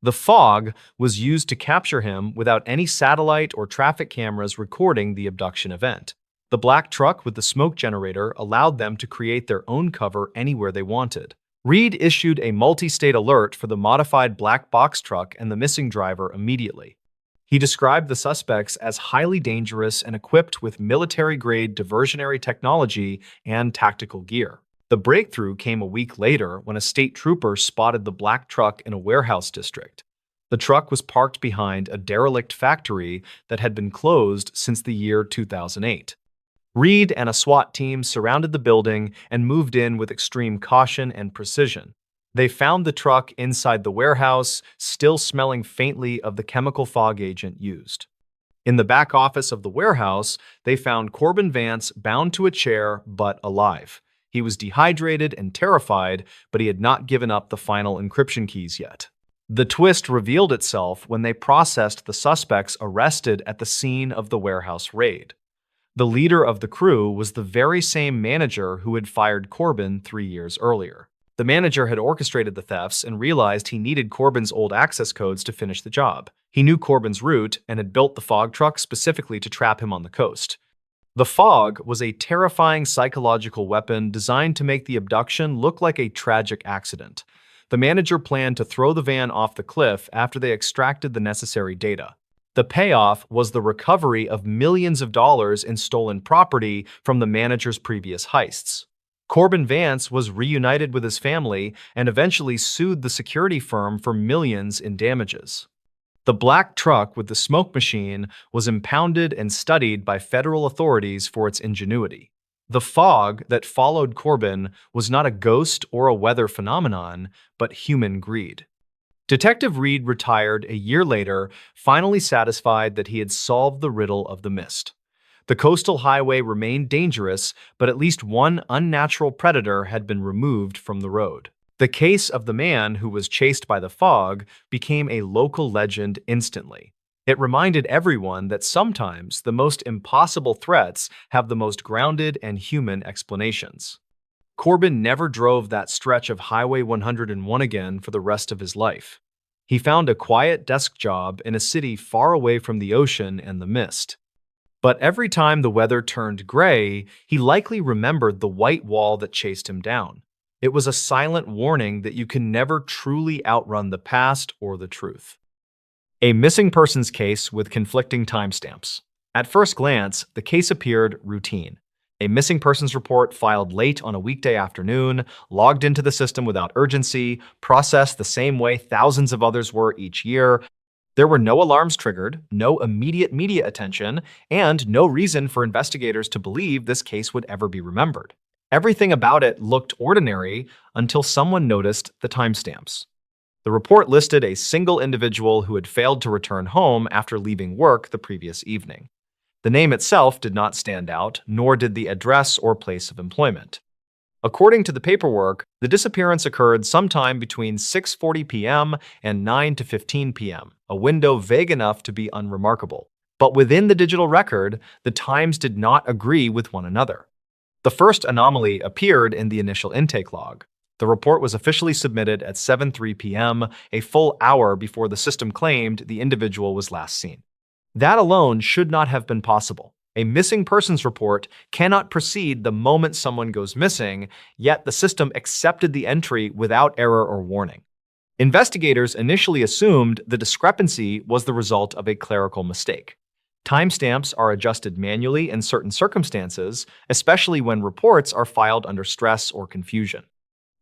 A: The fog was used to capture him without any satellite or traffic cameras recording the abduction event. The black truck with the smoke generator allowed them to create their own cover anywhere they wanted. Reed issued a multi-state alert for the modified black box truck and the missing driver immediately. He described the suspects as highly dangerous and equipped with military-grade diversionary technology and tactical gear. The breakthrough came a week later when a state trooper spotted the black truck in a warehouse district. The truck was parked behind a derelict factory that had been closed since the year 2008. Reed and a SWAT team surrounded the building and moved in with extreme caution and precision. They found the truck inside the warehouse, still smelling faintly of the chemical fog agent used. In the back office of the warehouse, they found Corbin Vance bound to a chair but alive. He was dehydrated and terrified, but he had not given up the final encryption keys yet. The twist revealed itself when they processed the suspects arrested at the scene of the warehouse raid. The leader of the crew was the very same manager who had fired Corbin 3 years earlier. The manager had orchestrated the thefts and realized he needed Corbin's old access codes to finish the job. He knew Corbin's route and had built the fog truck specifically to trap him on the coast. The fog was a terrifying psychological weapon designed to make the abduction look like a tragic accident. The manager planned to throw the van off the cliff after they extracted the necessary data. The payoff was the recovery of millions of dollars in stolen property from the manager's previous heists. Corbin Vance was reunited with his family and eventually sued the security firm for millions in damages. The black truck with the smoke machine was impounded and studied by federal authorities for its ingenuity. The fog that followed Corbin was not a ghost or a weather phenomenon, but human greed. Detective Reed retired a year later, finally satisfied that he had solved the riddle of the mist. The coastal highway remained dangerous, but at least one unnatural predator had been removed from the road. The case of the man who was chased by the fog became a local legend instantly. It reminded everyone that sometimes the most impossible threats have the most grounded and human explanations. Corbin never drove that stretch of Highway 101 again for the rest of his life. He found a quiet desk job in a city far away from the ocean and the mist. But every time the weather turned gray, he likely remembered the white wall that chased him down. It was a silent warning that you can never truly outrun the past or the truth. A missing persons case with conflicting timestamps. At first glance, the case appeared routine. A missing persons report filed late on a weekday afternoon, logged into the system without urgency, processed the same way thousands of others were each year. There were no alarms triggered, no immediate media attention, and no reason for investigators to believe this case would ever be remembered. Everything about it looked ordinary until someone noticed the timestamps. The report listed a single individual who had failed to return home after leaving work the previous evening. The name itself did not stand out, nor did the address or place of employment. According to the paperwork, the disappearance occurred sometime between 6:40 p.m. and 9 to 15 p.m., a window vague enough to be unremarkable. But within the digital record, the times did not agree with one another. The first anomaly appeared in the initial intake log. The report was officially submitted at 7:03 p.m., a full hour before the system claimed the individual was last seen. That alone should not have been possible. A missing persons report cannot proceed the moment someone goes missing, yet the system accepted the entry without error or warning. Investigators initially assumed the discrepancy was the result of a clerical mistake. Timestamps are adjusted manually in certain circumstances, especially when reports are filed under stress or confusion.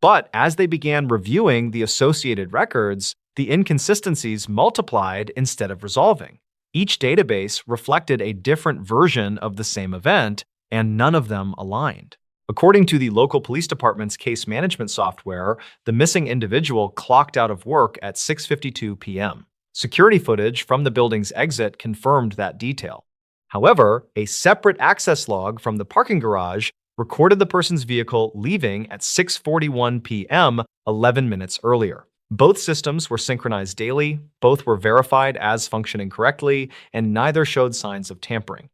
A: But as they began reviewing the associated records, the inconsistencies multiplied instead of resolving. Each database reflected a different version of the same event, and none of them aligned. According to the local police department's case management software, the missing individual clocked out of work at 6:52 p.m. Security footage from the building's exit confirmed that detail. However, a separate access log from the parking garage recorded the person's vehicle leaving at 6:41 p.m., 11 minutes earlier. Both systems were synchronized daily, both were verified as functioning correctly, and neither showed signs of tampering.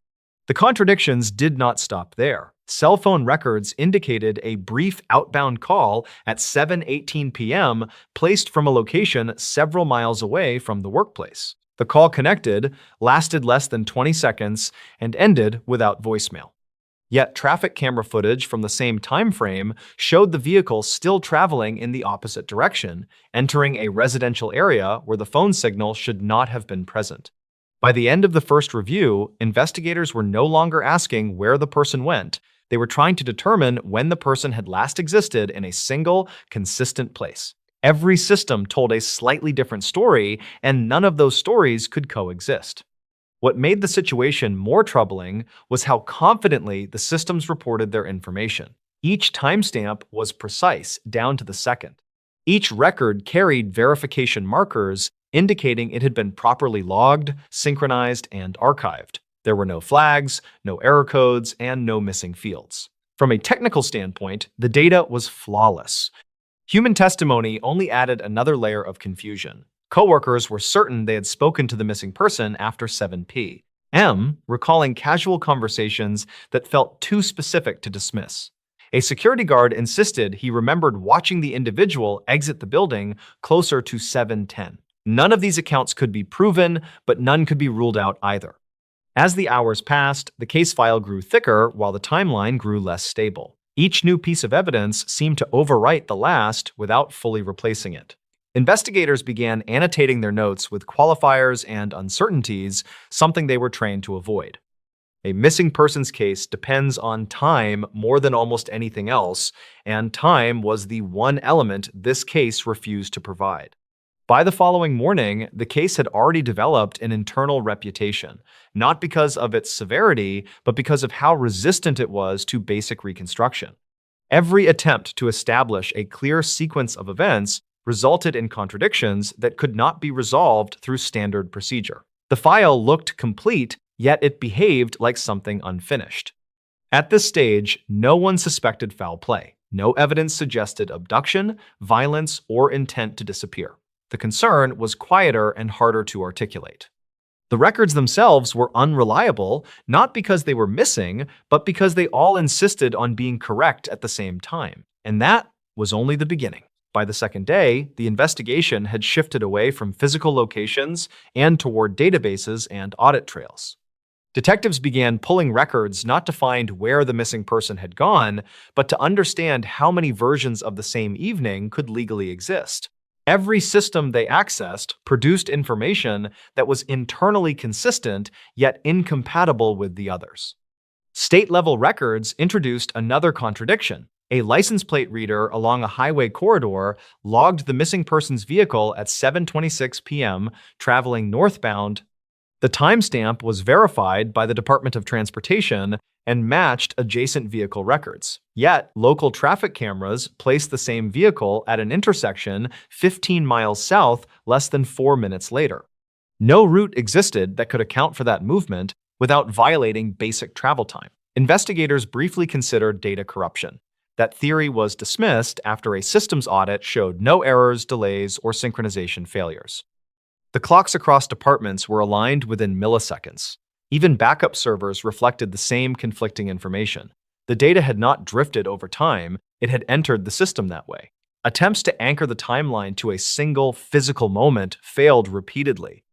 A: The contradictions did not stop there. Cell phone records indicated a brief outbound call at 7:18 p.m. placed from a location several miles away from the workplace. The call connected, lasted less than 20 seconds, and ended without voicemail. Yet traffic camera footage from the same time frame showed the vehicle still traveling in the opposite direction, entering a residential area where the phone signal should not have been present. By the end of the first review, investigators were no longer asking where the person went. They were trying to determine when the person had last existed in a single, consistent place. Every system told a slightly different story, and none of those stories could coexist. What made the situation more troubling was how confidently the systems reported their information. Each timestamp was precise, down to the second. Each record carried verification markers indicating it had been properly logged, synchronized, and archived. There were no flags, no error codes, and no missing fields. From a technical standpoint, the data was flawless. Human testimony only added another layer of confusion. Coworkers were certain they had spoken to the missing person after 7 p.m., recalling casual conversations that felt too specific to dismiss. A security guard insisted he remembered watching the individual exit the building closer to 7:10. None of these accounts could be proven, but none could be ruled out either. As the hours passed, the case file grew thicker while the timeline grew less stable. Each new piece of evidence seemed to overwrite the last without fully replacing it. Investigators began annotating their notes with qualifiers and uncertainties, something they were trained to avoid. A missing persons case depends on time more than almost anything else, and time was the one element this case refused to provide. By the following morning, the case had already developed an internal reputation, not because of its severity, but because of how resistant it was to basic reconstruction. Every attempt to establish a clear sequence of events resulted in contradictions that could not be resolved through standard procedure. The file looked complete, yet it behaved like something unfinished. At this stage, no one suspected foul play. No evidence suggested abduction, violence, or intent to disappear. The concern was quieter and harder to articulate. The records themselves were unreliable, not because they were missing, but because they all insisted on being correct at the same time. And that was only the beginning. By the second day, the investigation had shifted away from physical locations and toward databases and audit trails. Detectives began pulling records not to find where the missing person had gone, but to understand how many versions of the same evening could legally exist. Every system they accessed produced information that was internally consistent yet incompatible with the others. State-level records introduced another contradiction. A license plate reader along a highway corridor logged the missing person's vehicle at 7:26 p.m. traveling northbound. The timestamp was verified by the Department of Transportation and matched adjacent vehicle records. Yet, local traffic cameras placed the same vehicle at an intersection 15 miles south less than 4 minutes later. No route existed that could account for that movement without violating basic travel time. Investigators briefly considered data corruption. That theory was dismissed after a systems audit showed no errors, delays, or synchronization failures. The clocks across departments were aligned within milliseconds. Even backup servers reflected the same conflicting information. The data had not drifted over time, it had entered the system that way. Attempts to anchor the timeline to a single physical moment failed repeatedly.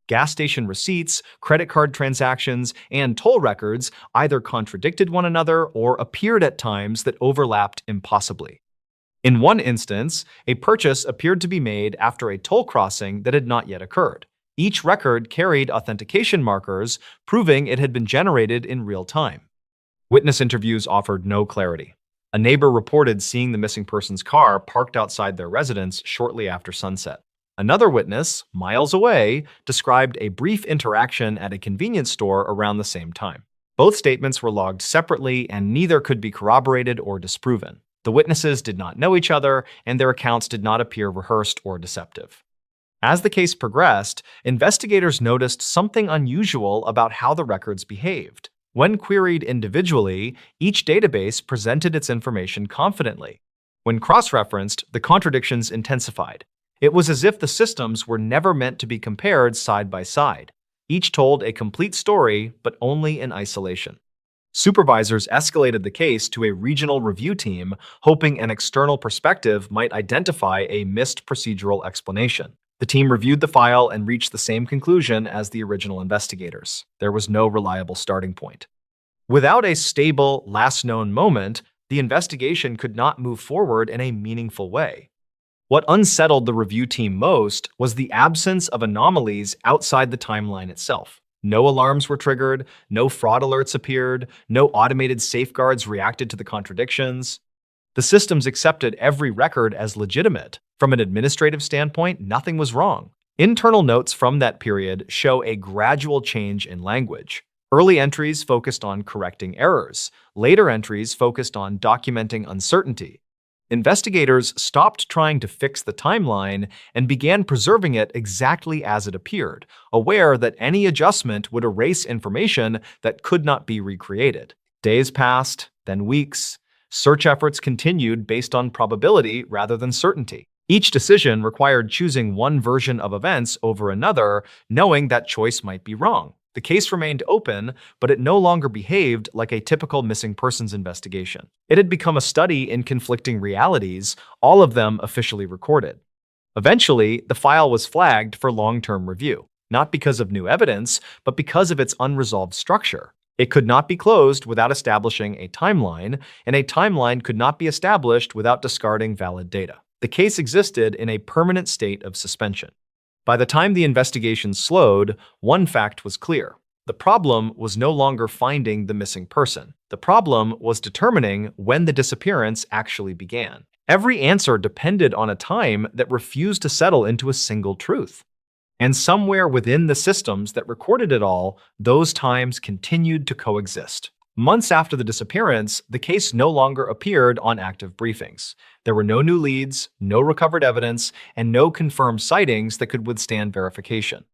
A: Gas station receipts, credit card transactions, and toll records either contradicted one another or appeared at times that overlapped impossibly. In one instance, a purchase appeared to be made after a toll crossing that had not yet occurred. Each record carried authentication markers, proving it had been generated in real time. Witness interviews offered no clarity. A neighbor reported seeing the missing person's car parked outside their residence shortly after sunset. Another witness, miles away, described a brief interaction at a convenience store around the same time. Both statements were logged separately, and neither could be corroborated or disproven. The witnesses did not know each other, and their accounts did not appear rehearsed or deceptive. As the case progressed, investigators noticed something unusual about how the records behaved. When queried individually, each database presented its information confidently. When cross-referenced, the contradictions intensified. It was as if the systems were never meant to be compared side by side. Each told a complete story, but only in isolation. Supervisors escalated the case to a regional review team, hoping an external perspective might identify a missed procedural explanation. The team reviewed the file and reached the same conclusion as the original investigators. There was no reliable starting point. Without a stable, last known moment, the investigation could not move forward in a meaningful way. What unsettled the review team most was the absence of anomalies outside the timeline itself. No alarms were triggered, no fraud alerts appeared, no automated safeguards reacted to the contradictions. The systems accepted every record as legitimate. From an administrative standpoint, nothing was wrong. Internal notes from that period show a gradual change in language. Early entries focused on correcting errors. Later entries focused on documenting uncertainty. Investigators stopped trying to fix the timeline and began preserving it exactly as it appeared, aware that any adjustment would erase information that could not be recreated. Days passed, then weeks. Search efforts continued based on probability rather than certainty. Each decision required choosing one version of events over another, knowing that choice might be wrong. The case remained open, but it no longer behaved like a typical missing persons investigation. It had become a study in conflicting realities, all of them officially recorded. Eventually, the file was flagged for long-term review, not because of new evidence, but because of its unresolved structure. It could not be closed without establishing a timeline, and a timeline could not be established without discarding valid data. The case existed in a permanent state of suspension. By the time the investigation slowed, one fact was clear. The problem was no longer finding the missing person. The problem was determining when the disappearance actually began. Every answer depended on a time that refused to settle into a single truth. And somewhere within the systems that recorded it all, those times continued to coexist. Months after the disappearance, the case no longer appeared on active briefings. There were no new leads, no recovered evidence, and no confirmed sightings that could withstand verification.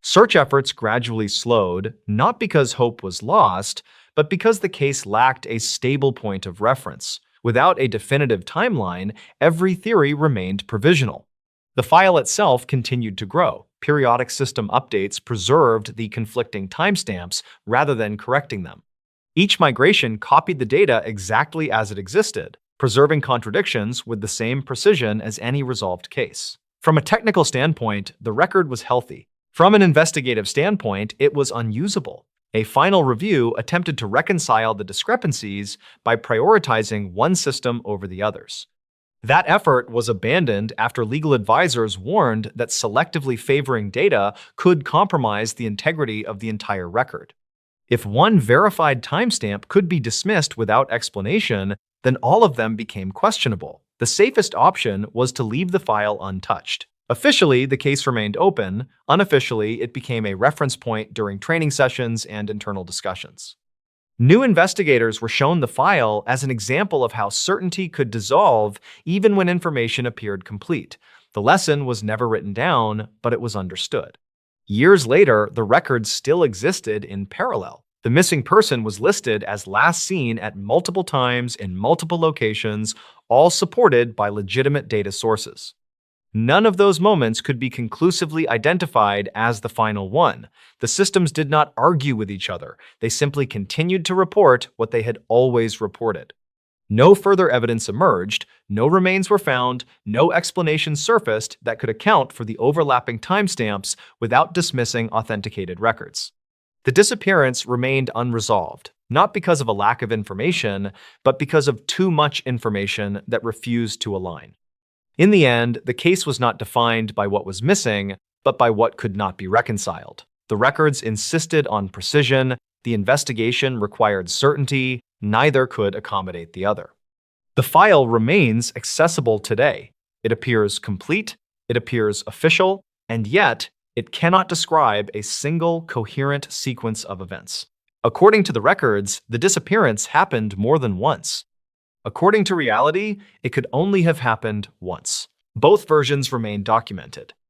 A: Search efforts gradually slowed, not because hope was lost, but because the case lacked a stable point of reference. Without a definitive timeline, every theory remained provisional. The file itself continued to grow. Periodic system updates preserved the conflicting timestamps rather than correcting them. Each migration copied the data exactly as it existed, preserving contradictions with the same precision as any resolved case. From a technical standpoint, the record was healthy. From an investigative standpoint, it was unusable. A final review attempted to reconcile the discrepancies by prioritizing one system over the others. That effort was abandoned after legal advisors warned that selectively favoring data could compromise the integrity of the entire record. If one verified timestamp could be dismissed without explanation, then all of them became questionable. The safest option was to leave the file untouched. Officially, the case remained open. Unofficially, it became a reference point during training sessions and internal discussions. New investigators were shown the file as an example of how certainty could dissolve even when information appeared complete. The lesson was never written down, but it was understood. Years later, the records still existed in parallel. The missing person was listed as last seen at multiple times in multiple locations, all supported by legitimate data sources. None of those moments could be conclusively identified as the final one. The systems did not argue with each other. They simply continued to report what they had always reported. No further evidence emerged, no remains were found, no explanation surfaced that could account for the overlapping timestamps without dismissing authenticated records. The disappearance remained unresolved, not because of a lack of information, but because of too much information that refused to align. In the end, the case was not defined by what was missing, but by what could not be reconciled. The records insisted on precision, the investigation required certainty, neither could accommodate the other. The file remains accessible today. It appears complete, it appears official, and yet it cannot describe a single coherent sequence of events. According to the records, the disappearance happened more than once. According to reality, it could only have happened once. Both versions remain documented.